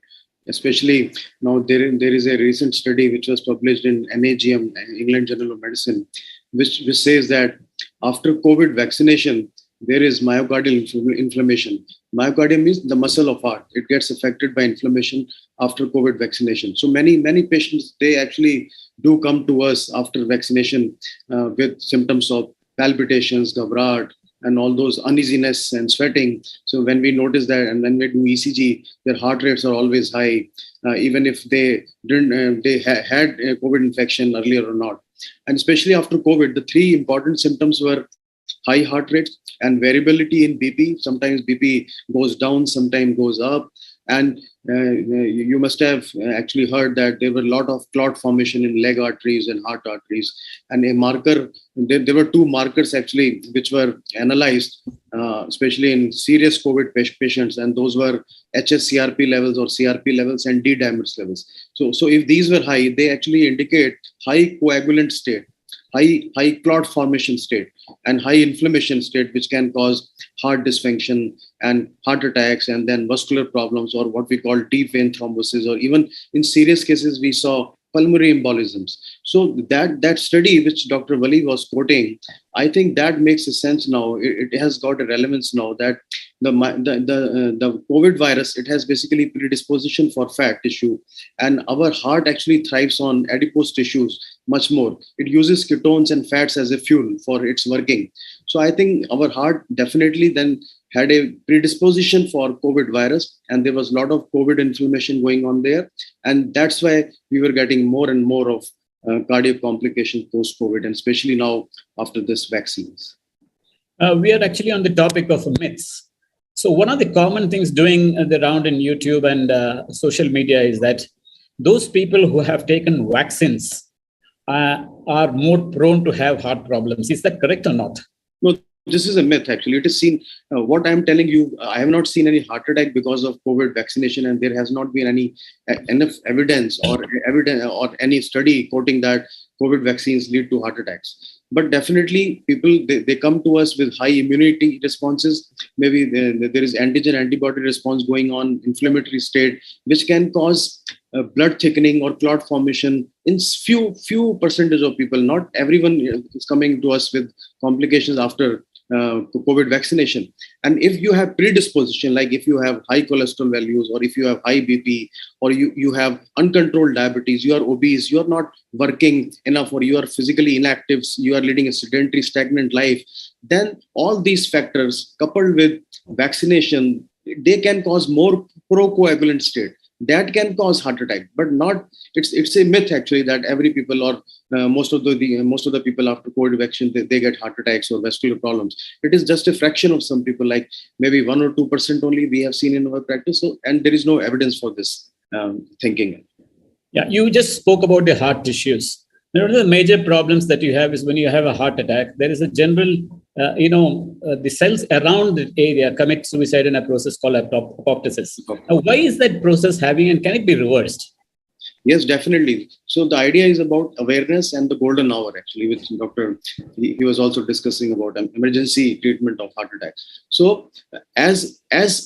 Especially now there is a recent study which was published in NAGM, England Journal of Medicine, which says that after COVID vaccination, there is myocardial inflammation. Myocardium is the muscle of heart. It gets affected by inflammation after COVID vaccination. So many patients, they actually do come to us after vaccination with symptoms of palpitations, ghabrat, and all those uneasiness and sweating. So when we notice that, and when we do ECG, their heart rates are always high, even if they didn't, had a COVID infection earlier or not. And especially after COVID, the three important symptoms were high heart rate and variability in BP. Sometimes BP goes down, sometimes goes up. And you must have actually heard that there were a lot of clot formation in leg arteries and heart arteries. And a marker, there were two markers actually which were analyzed, especially in serious COVID patients, and those were HSCRP levels or CRP levels and D-dimer levels. So if these were high, they actually indicate high coagulant state, high clot formation state, and high inflammation state, which can cause heart dysfunction and heart attacks, and then vascular problems, or what we call deep vein thrombosis, or even in serious cases we saw pulmonary embolisms. So that study which Dr. Wali was quoting, I think that makes a sense now. It has got a relevance now that the COVID virus, it has basically predisposition for fat tissue, and our heart actually thrives on adipose tissues much more. It uses ketones and fats as a fuel for its working. So I think our heart definitely then had a predisposition for COVID virus, and there was a lot of COVID inflammation going on there. And that's why we were getting more and more of cardiac complications post-COVID, and especially now after this vaccines. We are actually on the topic of myths. So one of the common things doing the round in YouTube and social media is that those people who have taken vaccines are more prone to have heart problems. Is that correct or not? No, this is a myth actually. It is seen, what I'm telling you, I have not seen any heart attack because of COVID vaccination, and there has not been any enough evidence or any study quoting that COVID vaccines lead to heart attacks. But definitely people, they come to us with high immunity responses. Maybe there is antigen antibody response going on, inflammatory state, which can cause blood thickening or clot formation in few percentage of people. Not everyone is coming to us with complications after COVID vaccination. And if you have predisposition, like if you have high cholesterol values, or if you have high BP, or you have uncontrolled diabetes, you are obese, you are not working enough, or you are physically inactive, you are leading a sedentary, stagnant life, then all these factors coupled with vaccination, they can cause more procoagulant state. That can cause heart attack, but not. It's a myth actually that every people, or most of the people after COVID vaccine, they get heart attacks or vascular problems. It is just a fraction of some people, like maybe 1 or 2% only we have seen in our practice. So, and there is no evidence for this thinking. Yeah, you just spoke about the heart tissues. One of the major problems that you have is when you have a heart attack, there is a general, the cells around the area commit suicide in a process called apoptosis. Now, why is that process having, and can it be reversed? Yes, definitely. So the idea is about awareness and the golden hour, actually, which Dr. He was also discussing about emergency treatment of heart attack. So as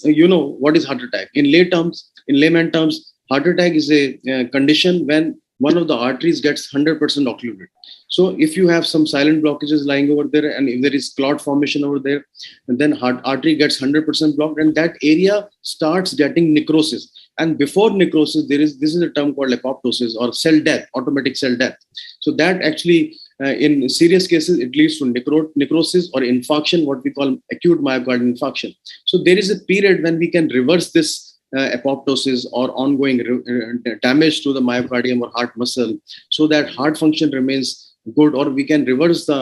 you know, what is heart attack? In layman terms, heart attack is a condition when one of the arteries gets 100% occluded. So if you have some silent blockages lying over there, and if there is clot formation over there, and then heart artery gets 100% blocked, and that area starts getting necrosis. And before necrosis, this is a term called apoptosis or cell death, automatic cell death. So that actually, in serious cases, it leads to necrosis or infarction, what we call acute myocardial infarction. So there is a period when we can reverse this apoptosis or ongoing damage to the myocardium or heart muscle, so that heart function remains good, or we can reverse the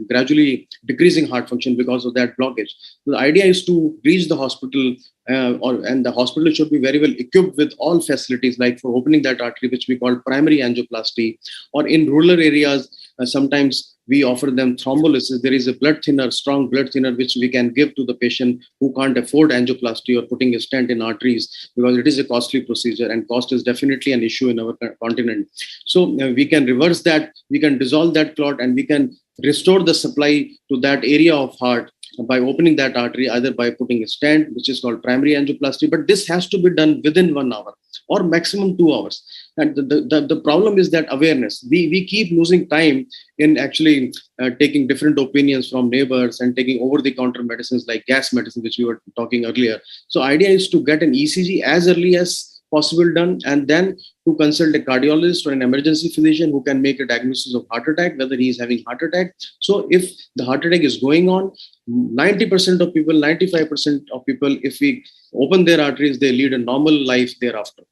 gradually decreasing heart function because of that blockage. So the idea is to reach the hospital, and the hospital should be very well equipped with all facilities, like for opening that artery, which we call primary angioplasty, or in rural areas, sometimes we offer them thrombolysis. There is a blood thinner, strong blood thinner, which we can give to the patient who can't afford angioplasty or putting a stent in arteries, because it is a costly procedure, and cost is definitely an issue in our continent. So we can reverse that, we can dissolve that clot, and we can restore the supply to that area of heart by opening that artery, either by putting a stent, which is called primary angioplasty. But this has to be done within 1 hour or maximum 2 hours. And the problem is that awareness. We keep losing time in actually taking different opinions from neighbors and taking over-the-counter medicines like gas medicine, which we were talking earlier. So idea is to get an ECG as early as possible done, and then to consult a cardiologist or an emergency physician who can make a diagnosis of heart attack, whether he is having heart attack. So if the heart attack is going on, 90% of people, 95% of people, if we open their arteries, they lead a normal life thereafter.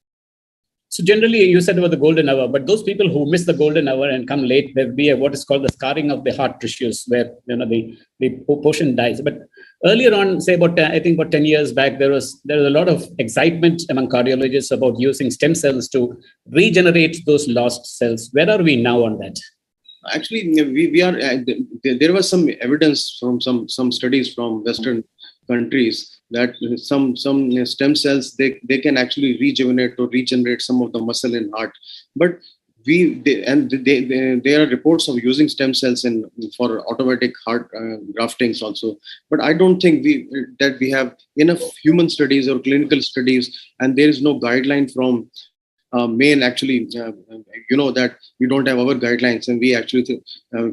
So generally, you said about the golden hour, but those people who miss the golden hour and come late, there'll be what is called the scarring of the heart tissues, where the portion dies. But earlier on, say about 10 years back, there was a lot of excitement among cardiologists about using stem cells to regenerate those lost cells. Where are we now on that? Actually, we are. There was some evidence from some studies from Western countries that some stem cells they can actually rejuvenate or regenerate some of the muscle in heart. But there are reports of using stem cells for automatic heart graftings also. But I don't think that we have enough human studies or clinical studies, and there is no guideline from main actually, that we don't have our guidelines, and we actually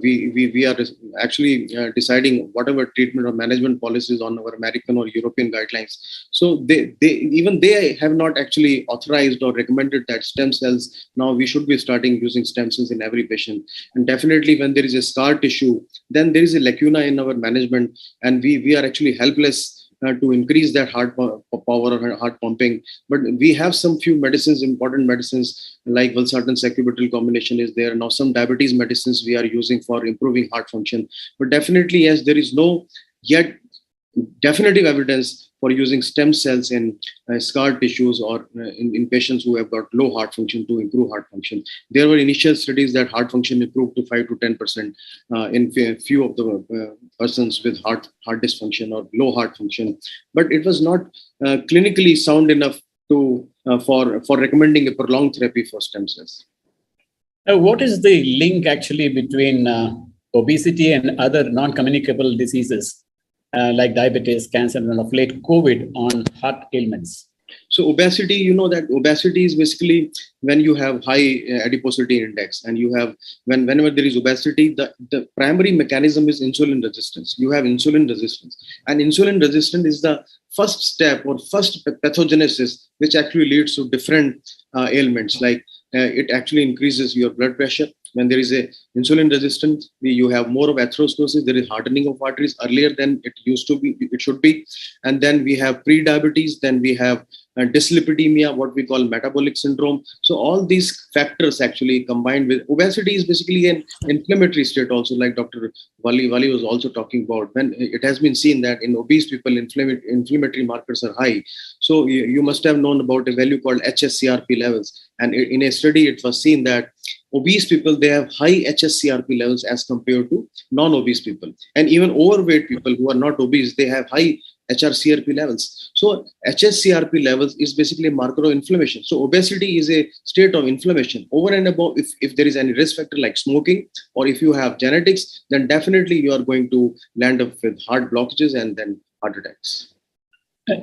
we are actually deciding whatever treatment or management policies on our American or European guidelines. So they have not actually authorized or recommended that stem cells. Now we should be starting using stem cells in every patient. And definitely when there is a scar tissue, then there is a lacuna in our management, and we are actually helpless to increase that heart power or heart pumping. But we have some few medicines, important medicines like valsartan sacubitril combination is there. Now some diabetes medicines we are using for improving heart function. But definitely, yes, there is no yet definitive evidence for using stem cells in scar tissues or in patients who have got low heart function to improve heart function. There were initial studies that heart function improved to 5 to 10% in few of the persons with heart dysfunction or low heart function, but it was not clinically sound enough to for recommending a prolonged therapy for stem cells. Now, what is the link actually between obesity and other non-communicable diseases? Like diabetes, cancer, and of late COVID on heart ailments? So obesity, that obesity is basically when you have high adiposity index, and you have whenever there is obesity, the primary mechanism is insulin resistance. You have insulin resistance, and insulin resistance is the first step or first pathogenesis which actually leads to different ailments. Like it actually increases your blood pressure. When there is a insulin resistance, you have more of atherosclerosis. There is hardening of arteries earlier than it should be. And then we have pre-diabetes. Then we have dyslipidemia, what we call metabolic syndrome. So all these factors actually combined with obesity is basically an inflammatory state also, like Dr. Wali was also talking about. When it has been seen that in obese people, inflammatory markers are high. So you must have known about a value called HSCRP levels. And in a study, it was seen that obese people, they have high HSCRP levels as compared to non-obese people. And even overweight people who are not obese, they have high HRCRP levels. So HSCRP levels is basically a marker of inflammation. So obesity is a state of inflammation. Over and above, if there is any risk factor like smoking, or if you have genetics, then definitely you are going to land up with heart blockages and then heart attacks.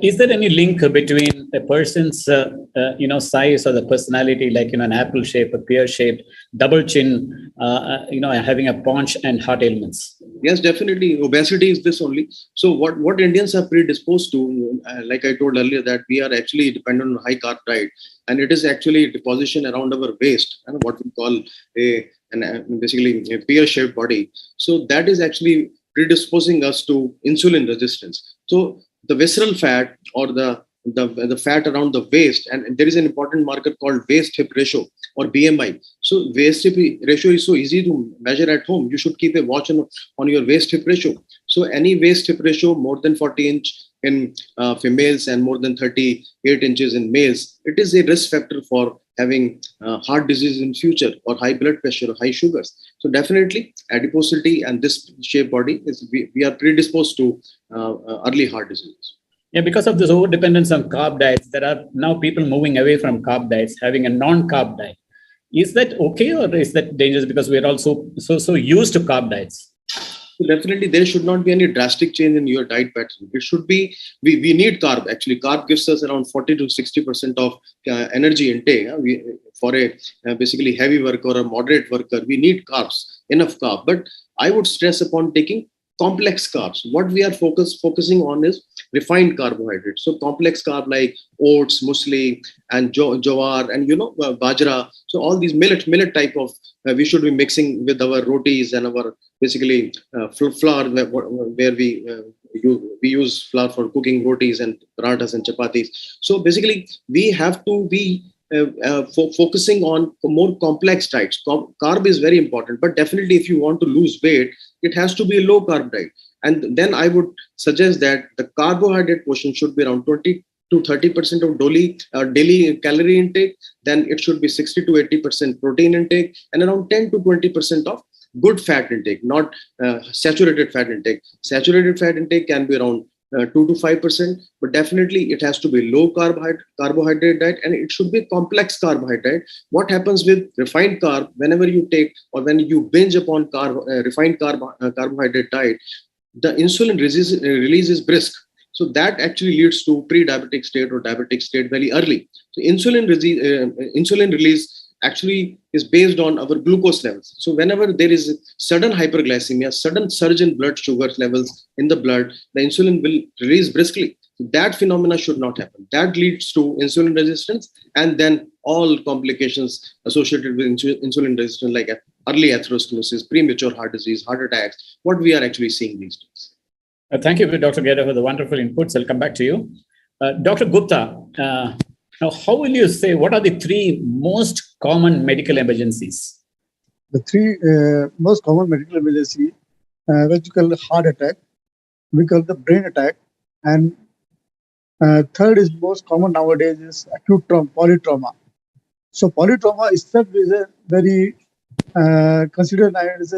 Is there any link between a person's, size or the personality, like, an apple shape, a pear shaped, double chin, having a paunch and heart ailments? Yes, definitely. Obesity is this only. So what Indians are predisposed to, like I told earlier, that we are actually dependent on high carb diet, and it is actually deposition around our waist, and what we call basically a pear-shaped body. So that is actually predisposing us to insulin resistance. So the visceral fat or the fat around the waist, and there is an important marker called waist hip ratio or BMI. So waist hip ratio is so easy to measure at home. You should keep a watch on your waist hip ratio. So any waist hip ratio more than 40 inch in females and more than 38 inches in males, it is a risk factor for having heart disease in future, or high blood pressure or high sugars. So adiposity and this shape body is we are predisposed to early heart disease. Yeah, because of this over dependence on carb diets, there are now people moving away from carb diets, having a non-carb diet. Is that okay, or is that dangerous because we are also so used to carb diets? So definitely, there should not be any drastic change in your diet pattern. It should be, we need carb. Actually, carb gives us around 40 to 60% of energy intake. For a basically heavy worker or a moderate worker, we need carbs, enough carb. But I would stress upon taking complex carbs. What we are focusing on is refined carbohydrates. So complex carb like oats, muesli, and jowar, and bajra. So all these millet type of we should be mixing with our rotis and our basically flour, where we use flour for cooking rotis and parathas and chapatis. So basically, we have to be focusing on more complex diets. Carb is very important, but definitely if you want to lose weight, it has to be a low carb diet. And then I would suggest that the carbohydrate portion should be around 20 to 30% of daily calorie intake. Then it should be 60 to 80% protein intake, and around 10 to 20% of good fat intake, not saturated fat intake. Saturated fat intake can be around 2 to 5%, but definitely it has to be low carbohydrate diet, and it should be complex carbohydrate. What happens with refined carb, whenever you take or when you binge upon refined carbohydrate diet, the insulin release is brisk. So that actually leads to pre-diabetic state or diabetic state very early. So insulin release actually is based on our glucose levels. So whenever there is sudden hyperglycemia, sudden surge in blood sugar levels in the blood, the insulin will release briskly. That phenomena should not happen. That leads to insulin resistance, and then all complications associated with insulin resistance, like early atherosclerosis, premature heart disease, heart attacks, what we are actually seeing these days. Thank you, Dr. Gera, for the wonderful inputs. I'll come back to you. Dr. Gupta, now, how will you say, what are the three most common medical emergencies? The three most common medical emergencies, which we call the heart attack, we call the brain attack, and third is most common nowadays is acute polytrauma. So polytrauma itself is a very considered as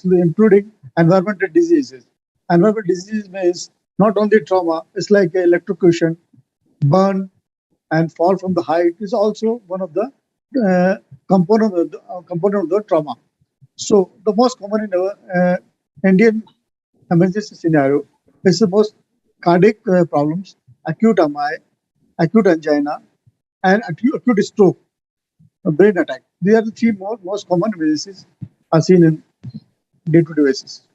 including environmental diseases. Environmental disease means not only trauma, it's like electrocution, burn, and fall from the height is also one of the component of the trauma. So the most common in our Indian emergency scenario is the most cardiac problems, acute MI, acute angina, and acute stroke, brain attack. These are the three most common emergencies are seen in day-to-day basis.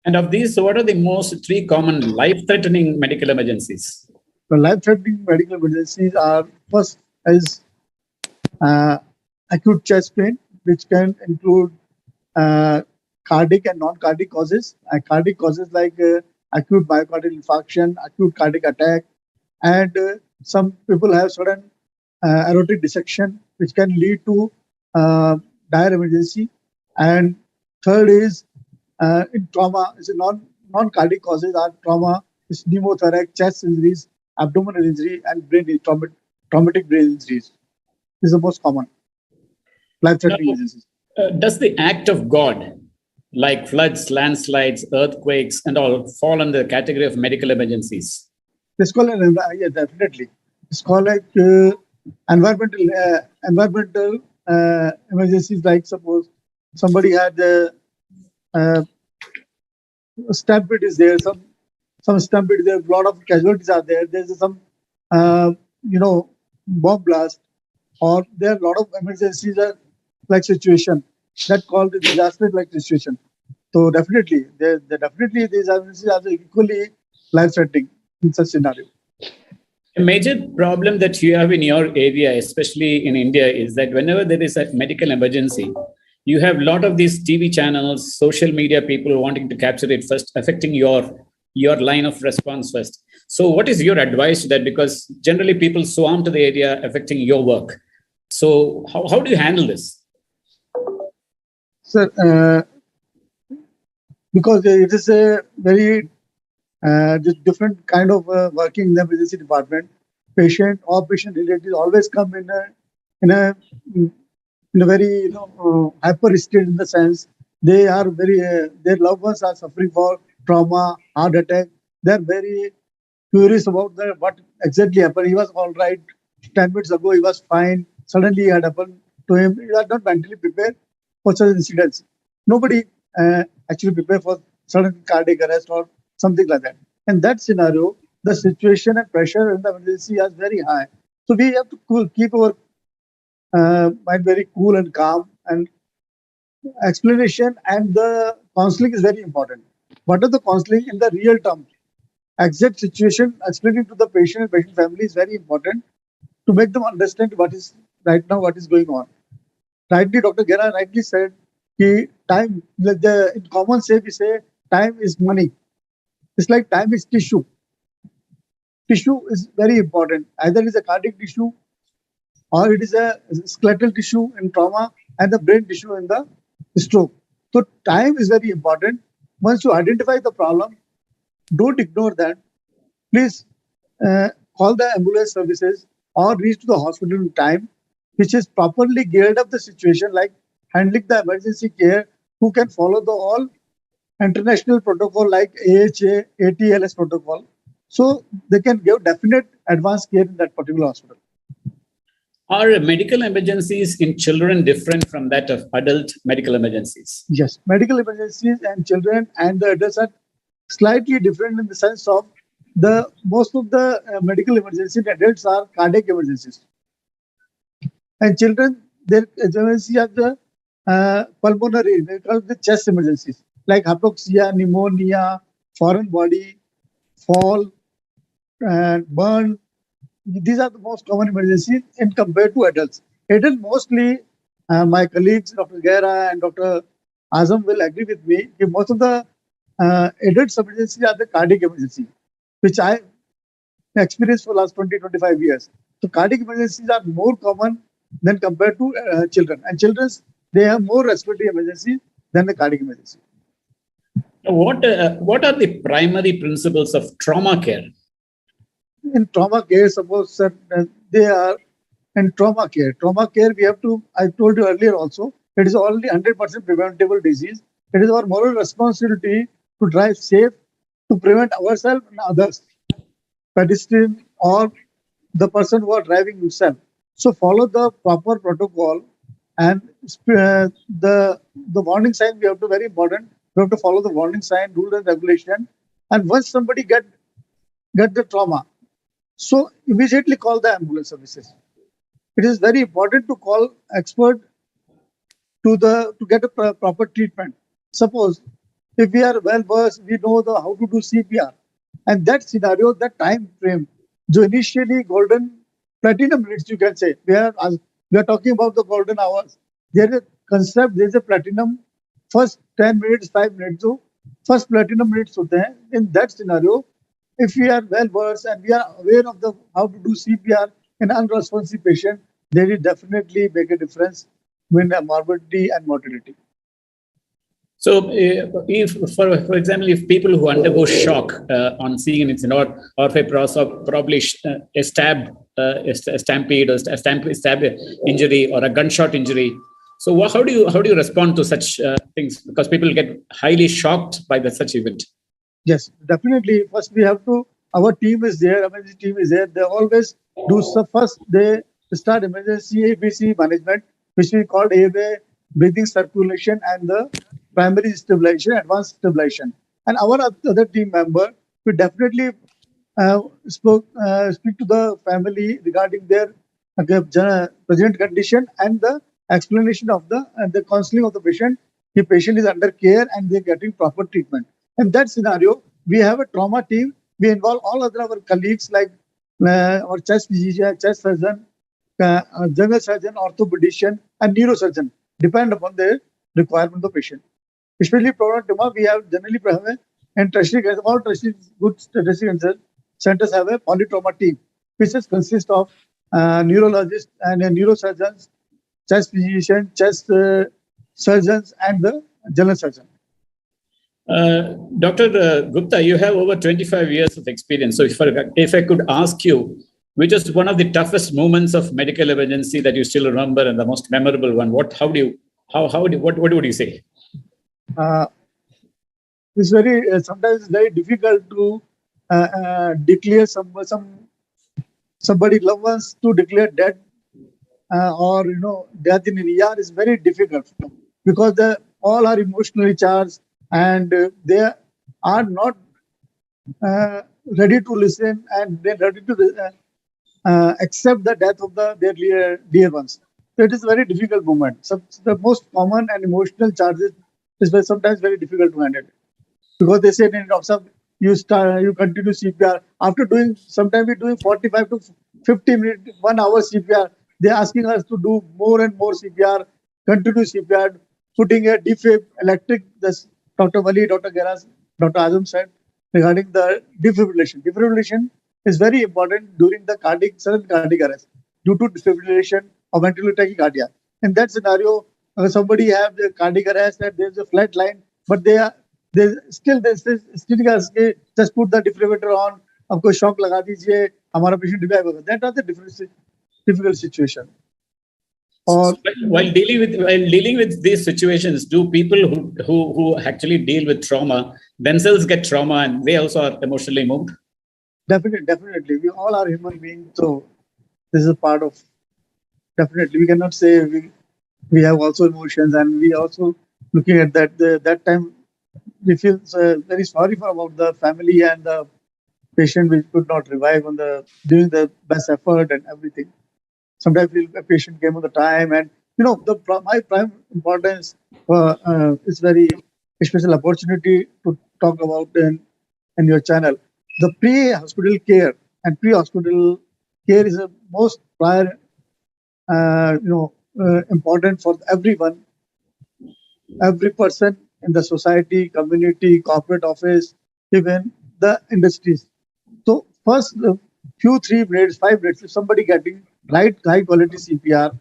And of these, what are the most three common life-threatening medical emergencies? The life-threatening medical emergencies are, first is acute chest pain, which can include cardiac and non-cardiac causes. Cardiac causes like acute myocardial infarction, acute cardiac attack, and some people have sudden aortic dissection, which can lead to dire emergency. And third is in trauma, is a non-cardiac causes are trauma, is pneumothorax, chest injuries, abdominal injury, and traumatic brain injuries. This is the most common life-threatening emergencies. Does the act of God, like floods, landslides, earthquakes, and all, fall under the category of medical emergencies? It's called yeah, definitely. It's called like environmental emergencies. Like suppose somebody had a stampede is there, some stampede, there a lot of casualties are there. There's some, bomb blast, or there are a lot of emergencies like situation that called the disaster like situation. So definitely, definitely these emergencies are equally life-threatening in such scenario. A major problem that you have in your area, especially in India, is that whenever there is a medical emergency, you have a lot of these TV channels, social media people wanting to capture it first, affecting your line of response first. So what is your advice to that? Because generally people swarm to the area affecting your work. So how do you handle this? Sir, because it is a very different kind of working in the emergency department. Patient or patient relatives always come in a very hyper state, in the sense they are very their loved ones are suffering for trauma, heart attack. They are very curious about what exactly happened. He was all right 10 minutes ago. He was fine. Suddenly it had happened to him. He was not mentally prepared for such incidents. Nobody actually prepared for sudden cardiac arrest or something like that. In that scenario, the situation and pressure in the emergency is very high. So we have to keep our mind very cool and calm, and explanation and the counseling is very important. What are the counseling in the real term? Exact situation explaining to the patient and patient family is very important to make them understand what is right now, what is going on. Rightly, Dr. Gera rightly said, time, in common say, we say time is money. It's like time is tissue. Tissue is very important. Either it is a cardiac tissue or it is a skeletal tissue in trauma and the brain tissue in the stroke. So time is very important. Once you identify the problem, don't ignore that. Please call the ambulance services or reach to the hospital in time, which is properly geared up the situation, like handling the emergency care, who can follow the all international protocol like AHA, ATLS protocol. So they can give definite advanced care in that particular hospital. Are medical emergencies in children different from that of adult medical emergencies? Yes, medical emergencies and children and the adults are slightly different in the sense of most of the medical emergencies in adults are cardiac emergencies. And children, their emergency are the pulmonary, they call the chest emergencies, like hypoxia, pneumonia, foreign body, fall, and burn. These are the most common emergencies in compared to adults. Adults mostly, my colleagues, Dr. Gera and Dr. Azam will agree with me, that most of the adults emergencies are the cardiac emergency, which I experienced for the last 20-25 years. So cardiac emergencies are more common than compared to children. And children, they have more respiratory emergencies than the cardiac emergency. What are the primary principles of trauma care? In trauma care, suppose they are in trauma care. Trauma care, we have to, I told you earlier also, it is only 100% preventable disease. It is our moral responsibility to drive safe, to prevent ourselves and others, pedestrian or the person who are driving himself. So follow the proper protocol, and the warning sign we have to very important. We have to follow the warning sign, rule and regulation. And once somebody get the trauma, so immediately call the ambulance services. It is very important to call expert to get a proper treatment. Suppose if we are well versed, we know how to do CPR, and that scenario, that time frame, so initially golden platinum minutes, you can say, we are talking about the golden hours. There is a concept, there is a platinum first 10 minutes, 5 minutes. So first platinum minutes होते हैं. In that scenario, if we are well versed and we are aware of how to do CPR in unresponsive patient, they will definitely make a difference between morbidity and mortality. So, if, for example, if people who undergo shock on seeing an incident, or if probably a stampede, or a stab injury, or a gunshot injury, so how do you respond to such things? Because people get highly shocked by such event. Yes, definitely. First, we have to. Our team is there. Emergency team is there. They always do so. First, they start emergency ABC management, which we call airway, breathing, circulation, and the primary stabilization, advanced stabilization. And our other team member we definitely speak to the family regarding their present condition and the explanation of the counseling of the patient. The patient is under care and they're getting proper treatment. In that scenario, we have a trauma team. We involve all other our colleagues like our chest physician, chest surgeon, general surgeon, orthopedician, and neurosurgeon, depend upon the requirement of the patient. Especially trauma, we have generally and tertiary care, all tertiary good tertiary centers have a polytrauma team, which consists of neurologists and neurosurgeons, chest physician, chest surgeons, and the general surgeon. Dr. Gupta, you have over 25 years of experience. So if I could ask you, which is one of the toughest moments of medical emergency that you still remember and the most memorable one, what would you say? It's very sometimes very difficult to declare somebody loved ones to declare dead or death in an ER is very difficult because all are emotionally charged and they are not ready to listen and they're ready to accept the death of their dear ones. So it is a very difficult moment. So the most common and emotional charges is sometimes very difficult to handle because they say, you continue CPR after sometimes we're doing 45 to 50 minutes, 1 hour CPR. They're asking us to do more and more CPR, continue CPR, putting a defib electric. This Dr. Wali, Dr. Gera, Dr. Azam said regarding the defibrillation. Defibrillation is very important during the sudden cardiac arrest due to defibrillation of ventricular tachycardia. In that scenario, somebody have the cardiac arrest and there's a flat line, but they still just put the defibrillator on, आपको shock लगा दीजिए, हमारा patient revive होगा. That are the difficult situation. While dealing with these situations, do people who actually deal with trauma themselves get trauma and they also are emotionally moved? Definitely. We all are human beings, so this is a part of. Definitely, we cannot say we have also emotions, and we also looking at that time. We feel very sorry about the family and the patient which could not revive doing the best effort and everything. Sometimes a patient came on the time, and my prime importance is very special opportunity to talk about in your channel. The pre-hospital care and pre-hospital care is the most prior, important for everyone, every person in the society, community, corporate office, even the industries. So first, few 3 minutes, 5 minutes, if somebody getting high quality CPR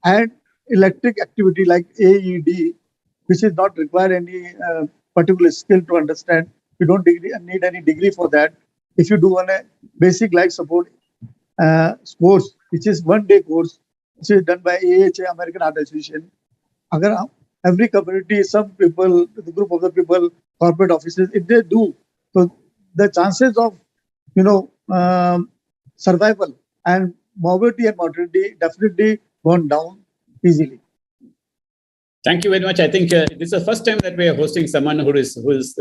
and electric activity like AED, which is not require any particular skill to understand. You don't need any degree for that. If you do a basic life support course, which is 1-day course, which is done by AHA, American Heart Association. Every community, some people, the group of the people, corporate offices, if they do, so the chances of survival and morbidity and mortality definitely gone down easily. Thank you very much. I think this is the first time that we are hosting someone who is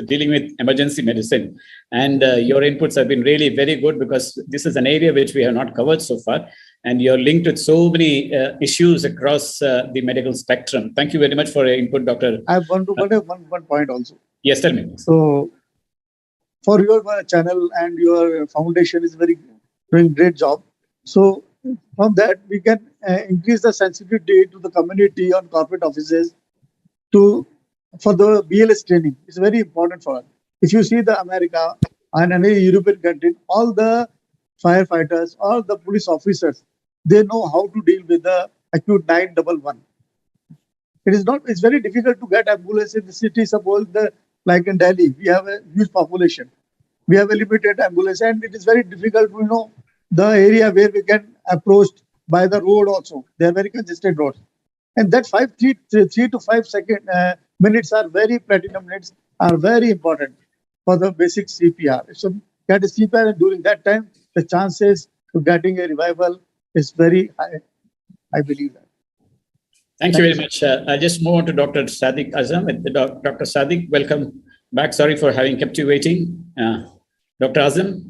dealing with emergency medicine. And your inputs have been really very good because this is an area which we have not covered so far. And you're linked with so many issues across the medical spectrum. Thank you very much for your input, Dr. I have one point also. Yes, tell me. So, for your channel and your foundation is doing great job. So, from that, we can increase the sensitivity to the community on corporate offices for the BLS training. It's very important for us. If you see the America and any European country, all the firefighters, all the police officers, they know how to deal with the acute 911. It's very difficult to get ambulance in the city. Suppose like in Delhi, we have a huge population. We have a limited ambulance and it is very difficult to know the area where we can approach by the road also. They are very congested roads. And that 3 to 5 minutes are platinum minutes are very important for the basic CPR. If some get a CPR during that time, the chances of getting a revival is very high. I believe that. Thank you very much. I just move on to Dr. Sadiq Azam. Dr. Sadiq, welcome back. Sorry for having kept you waiting. Dr. Azim?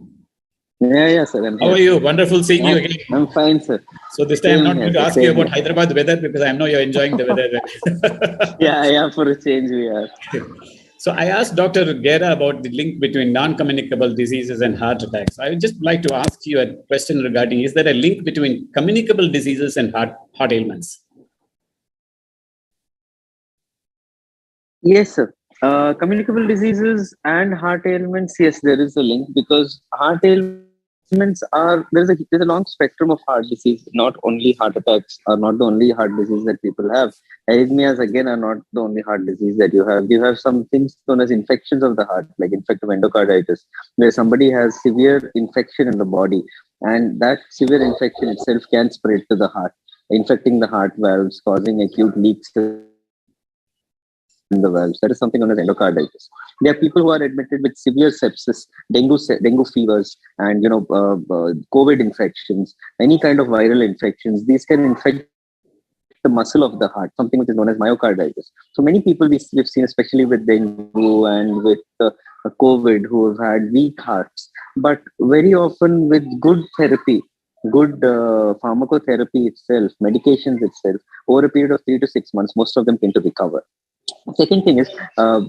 Yeah, sir. How are you? Wonderful seeing you again. I'm fine, sir. So this time I'm not going to ask you about Hyderabad weather because I know you're enjoying the weather. Yeah, for a change we are. So I asked Dr. Gera about the link between non-communicable diseases and heart attacks. I would just like to ask you a question regarding, is there a link between communicable diseases and heart ailments? Yes, sir. Communicable diseases and heart ailments, yes, there is a link because heart ailments there's a long spectrum of heart disease. Not only heart attacks are not the only heart disease that people have. Arrhythmias again are not the only heart disease that you have. You have some things known as infections of the heart, like infective endocarditis, where somebody has severe infection in the body, and that severe infection itself can spread to the heart, infecting the heart valves, causing acute leaks in the valves. That is something known as endocarditis. There are people who are admitted with severe sepsis, dengue fevers, and COVID infections, any kind of viral infections. These can infect the muscle of the heart, something which is known as myocarditis. So many people we've seen, especially with dengue and with COVID, who have had weak hearts, but very often with good therapy, good pharmacotherapy itself, medications itself, over a period of 3 to 6 months, most of them tend to recover. Second thing is,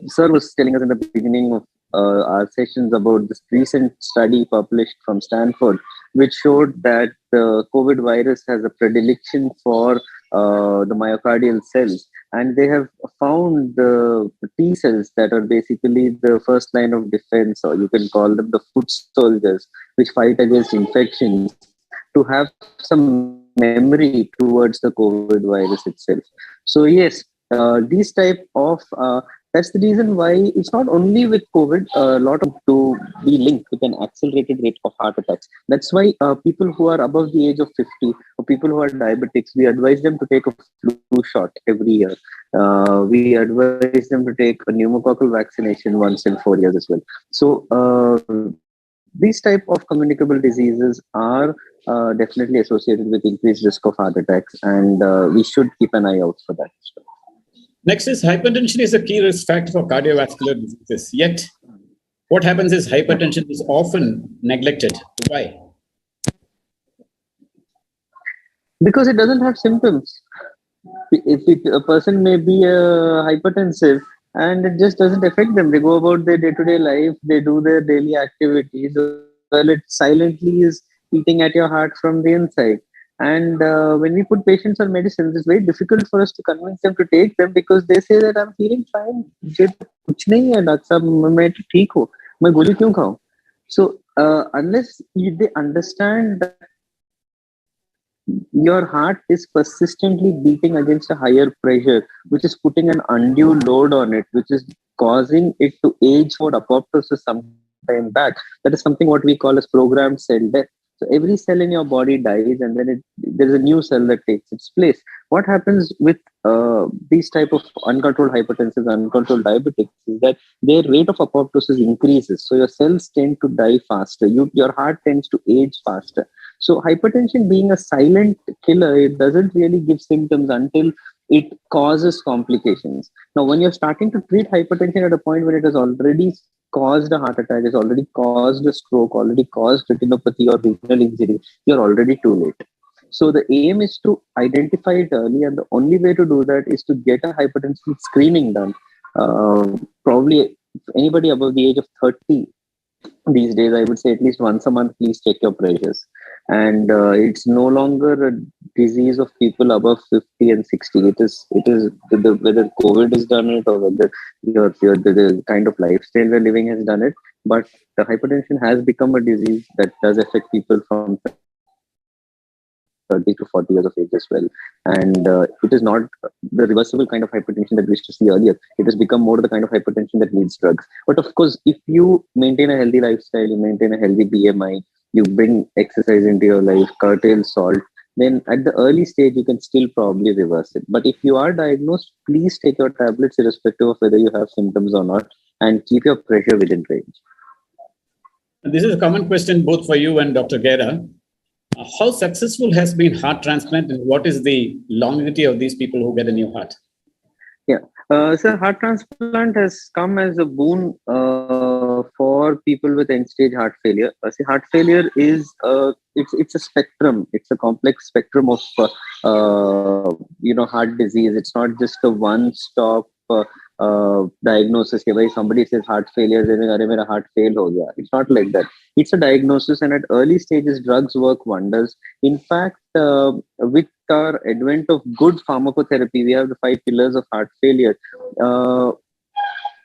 Sir was telling us in the beginning of our sessions about this recent study published from Stanford, which showed that the COVID virus has a predilection for the myocardial cells. And they have found the T cells that are basically the first line of defense, or you can call them the foot soldiers, which fight against infections, to have some memory towards the COVID virus itself. So yes, these type of that's the reason why it's not only with COVID, a lot of to be linked with an accelerated rate of heart attacks. That's why people who are above the age of 50 or people who are diabetics, we advise them to take a flu shot every year. We advise them to take a pneumococcal vaccination once in 4 years as well. So these type of communicable diseases are definitely associated with increased risk of heart attacks, and we should keep an eye out for that as well. Next is hypertension is a key risk factor for cardiovascular diseases. Yet, what happens is hypertension is often neglected. Why? Because it doesn't have symptoms. A person may be hypertensive and it just doesn't affect them. They go about their day-to-day life, they do their daily activities. Well, it silently is eating at your heart from the inside. And when we put patients on medicines, it's very difficult for us to convince them to take them because they say that I'm feeling fine. So unless they understand that your heart is persistently beating against a higher pressure, which is putting an undue load on it, which is causing it to age toward apoptosis sometime back. That is something what we call as programmed cell death. So every cell in your body dies, and then there's a new cell that takes its place. What happens with these type of uncontrolled hypertensive, uncontrolled diabetics is that their rate of apoptosis increases. So your cells tend to die faster. Your heart tends to age faster. So hypertension being a silent killer, it doesn't really give symptoms until it causes complications. Now, when you're starting to treat hypertension at a point when it has already caused a heart attack, has already caused a stroke, already caused retinopathy or renal injury, you're already too late. So the aim is to identify it early, and the only way to do that is to get a hypertension screening done. Probably anybody above the age of 30 these days, I would say at least once a month, please check your pressures. And it's no longer a disease of people above 50 and 60. It is whether COVID has done it or whether the kind of lifestyle we're living has done it. But the hypertension has become a disease that does affect people from 30 to 40 years of age as well. And it is not the reversible kind of hypertension that we used to see earlier. It has become more the kind of hypertension that needs drugs. But of course, if you maintain a healthy lifestyle, you maintain a healthy BMI, you bring exercise into your life, curtail salt, then at the early stage, you can still probably reverse it. But if you are diagnosed, please take your tablets irrespective of whether you have symptoms or not, and keep your pressure within range. This is a common question both for you and Dr. Gera. How successful has been heart transplant, and what is the longevity of these people who get a new heart? Yeah, So heart transplant has come as a boon for people with end-stage heart failure. See, heart failure is it's a spectrum. It's a complex spectrum of heart disease. It's not just a one-stop diagnosis. कि भाई somebody says heart failure, then अरे मेरा heart fail हो गया. It's not like that. It's a diagnosis, and at early stages, drugs work wonders. In fact, with our advent of good pharmacotherapy, we have the 5 pillars of heart failure.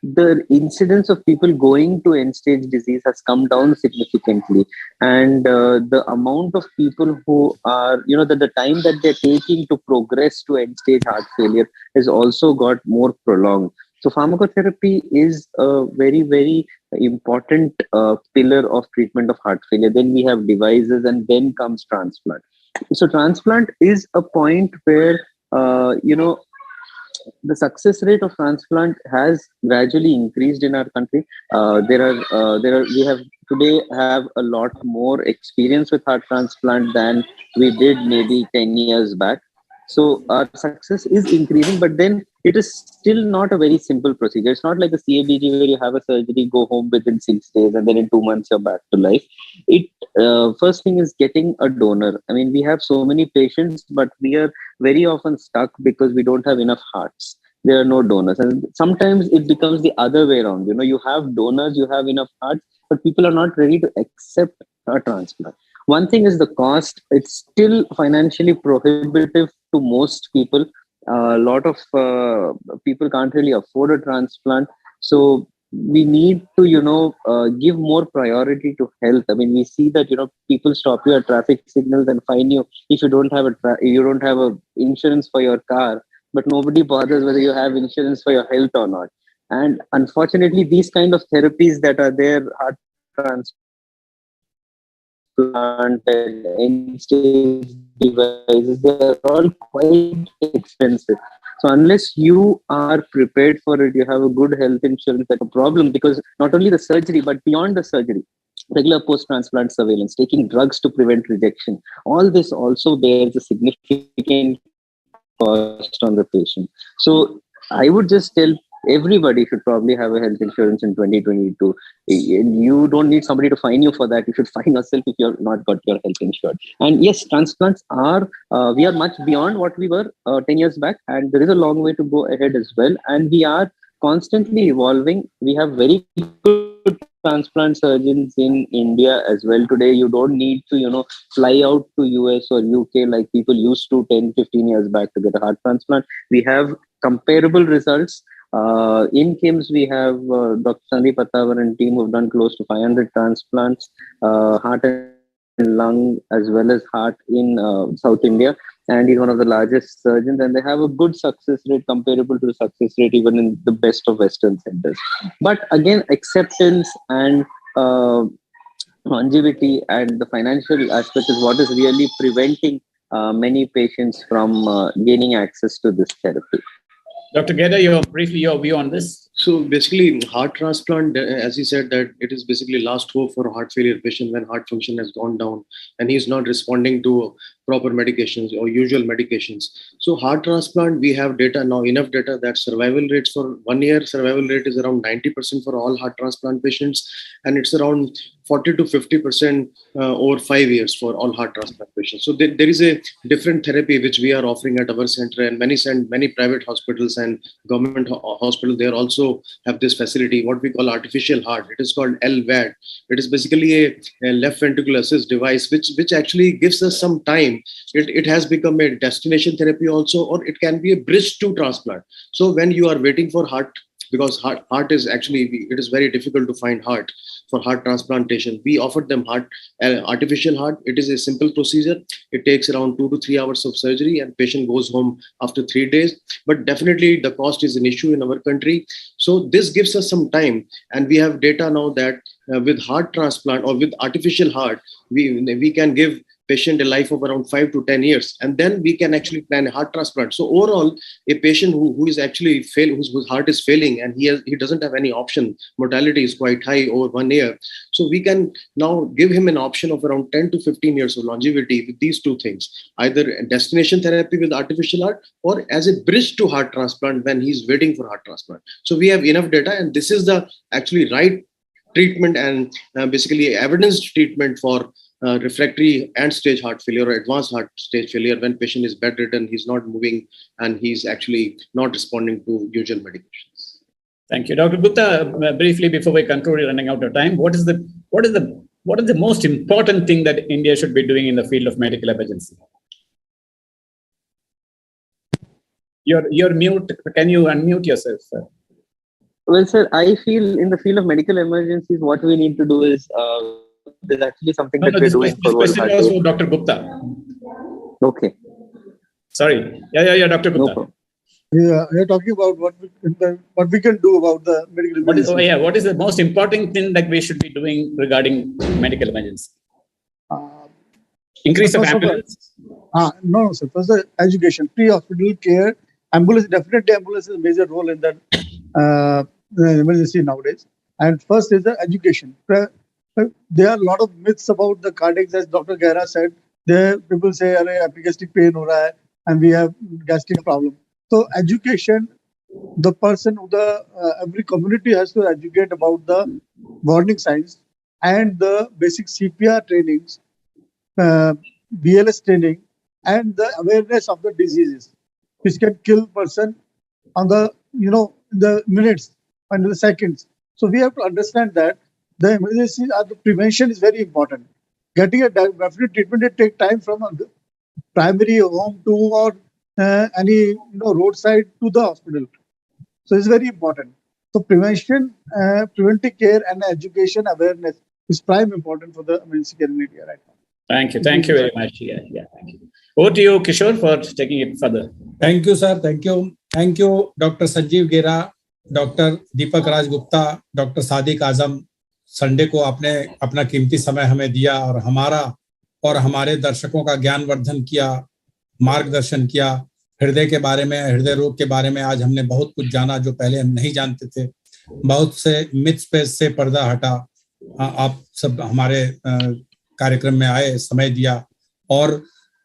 The incidence of people going to end-stage disease has come down significantly, and the amount of people who are, the time that they're taking to progress to end-stage heart failure has also got more prolonged. So pharmacotherapy is a very, very important pillar of treatment of heart failure. Then we have devices, and then comes transplant. So transplant is a point where, the success rate of transplant has gradually increased in our country. We have today have a lot more experience with heart transplant than we did maybe 10 years back. So our success is increasing, but then it is still not a very simple procedure. It's not like a CABG where you have a surgery, go home within 6 days, and then in 2 months you're back to life. It first thing is getting a donor. I mean, we have so many patients, but we are very often stuck because we don't have enough hearts. There are no donors, and sometimes it becomes the other way around. You have donors, you have enough hearts, but people are not ready to accept a transplant. One thing is the cost. It's still financially prohibitive to most people. A lot of people can't really afford a transplant. So we need to, give more priority to health. I mean, we see that, people stop you at traffic signals and fine you if you don't have a insurance for your car, but nobody bothers whether you have insurance for your health or not. And unfortunately, these kind of therapies that are there, heart transplant and end-stage devices, they are all quite expensive. So unless you are prepared for it, you have a good health insurance, that's a problem, because not only the surgery, but beyond the surgery, regular post-transplant surveillance, taking drugs to prevent rejection, all this also bears a significant cost on the patient. So I would just tell everybody should probably have a health insurance in 2022. You don't need somebody to fine you for that. You should fine yourself if you're not got your health insured. And yes, transplants are, we are much beyond what we were 10 years back, and there is a long way to go ahead as well. And we are constantly evolving. We have very good transplant surgeons in India as well. Today, you don't need to, fly out to US or UK like people used to 10, 15 years back to get a heart transplant. We have comparable results. In KIMS, we have Dr. Sanjeev and team who've done close to 500 transplants, heart and lung, as well as heart in South India. And he's one of the largest surgeons, and they have a good success rate comparable to the success rate even in the best of Western centers. But again, acceptance and longevity and the financial aspect is what is really preventing many patients from gaining access to this therapy. Dr. Gera, your view on this? So basically, heart transplant, as he said, that it is basically last hope for a heart failure patient when heart function has gone down and he's not responding to proper medications or usual medications. So heart transplant, we have data now, enough data that survival rates for 1 year, survival rate is around 90% for all heart transplant patients, and it's around 40 to 50% over 5 years for all heart transplant patients. So there is a different therapy which we are offering at our center, and many private hospitals and government hospitals, they are also have this facility, what we call artificial heart. It is called LVAD. It is basically a left ventricular assist device, which actually gives us some time. It has become a destination therapy also, or it can be a bridge to transplant. So when you are waiting for heart, because heart is actually, it is very difficult to find heart for heart transplantation. We offered them artificial heart. It is a simple procedure. It takes around 2 to 3 hours of surgery, and patient goes home after 3 days. But definitely the cost is an issue in our country. So this gives us some time, and we have data now that with heart transplant or with artificial heart, we can give patient a life of around 5 to 10 years, and then we can actually plan a heart transplant. So overall, a patient who is actually whose heart is failing and he doesn't have any option, mortality is quite high over 1 year. So we can now give him an option of around 10 to 15 years of longevity with these two things, either a destination therapy with artificial heart or as a bridge to heart transplant when he's waiting for heart transplant. So we have enough data, and this is the actually right treatment and basically evidence treatment for refractory and stage heart failure or advanced heart stage failure when patient is bedridden, he's not moving, and he's actually not responding to usual medications. Thank you, Dr. Gupta. Briefly, before we conclude, running out of time, what is the most important thing that India should be doing in the field of medical emergency? You're mute. Can you unmute yourself, sir? Well, sir, I feel in the field of medical emergencies, what we need to do is there's actually something that we're doing for this question was for Dr. Gupta. Okay. Sorry. Yeah, Dr. Gupta. No. Yeah, we're talking about what we can do about the medical emergency. What is the most important thing that we should be doing regarding medical emergency? Increase of ambulance? No, sir. First, the education, pre-hospital care. Ambulance is a major role in that emergency nowadays. And first is the education. There are a lot of myths about the cardiacs, as Dr. Gera said. There, people say, epigastric pain ho raha hai, and we have gastric problem. So education, the person, every community has to educate about the warning signs and the basic CPR trainings, BLS training, and the awareness of the diseases, which can kill person on the minutes and the seconds. So we have to understand that the emergency the prevention is very important. Getting a definite treatment, it takes time from a primary home to or any roadside to the hospital. So it's very important. So prevention, preventive care, and education awareness is prime important for the emergency care in India right now. Thank you very much. Yeah, thank you. Over to you, Kishore, for taking it further. Thank you, sir. Thank you, Dr. Sanjeev Gera, Dr. Deepak Raj Gupta, Dr. Sadiq Azam. Sunday को आपने अपना कीमती समय हमें दिया और हमारा और हमारे दर्शकों का ज्ञानवर्धन किया, मार्गदर्शन किया। हृदय के बारे में, हृदय रोग के बारे में आज हमने बहुत कुछ जाना जो पहले हम नहीं जानते थे। बहुत से मिथ्स पे से पर्दा हटा। आप सब हमारे कार्यक्रम में आए, समय दिया, और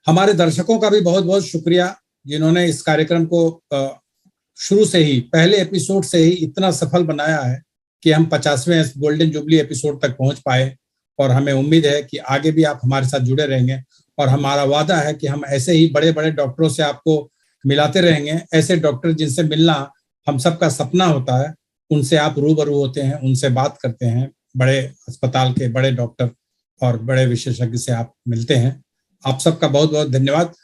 हमारे दर्शकों का भी बहुत बहुत शुक्रिया जिन्होंने इस कार्यक्रम को शुरू से ही, पहले एपिसोड से ही इतना सफल बनाया है कि हम 50वें गोल्डन जुबली एपिसोड तक पहुंच पाए। और हमें उम्मीद है कि आगे भी आप हमारे साथ जुड़े रहेंगे, और हमारा वादा है कि हम ऐसे ही बड़े बड़े डॉक्टरों से आपको मिलाते रहेंगे। ऐसे डॉक्टर जिनसे मिलना हम सबका सपना होता है, उनसे आप रूबरू होते हैं, उनसे बात करते हैं। बड़े अस्पताल के बड़े डॉक्टर और बड़े विशेषज्ञ से आप मिलते हैं। आप सबका बहुत बहुत धन्यवाद।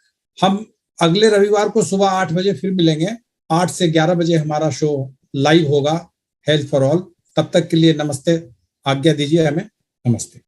हम अगले रविवार को सुबह 8 बजे फिर मिलेंगे। 8 से 11 बजे हमारा शो लाइव होगा, हेल्थ फॉर ऑल। तब तक के लिए नमस्ते, आज्ञा दीजिए हमें। नमस्ते।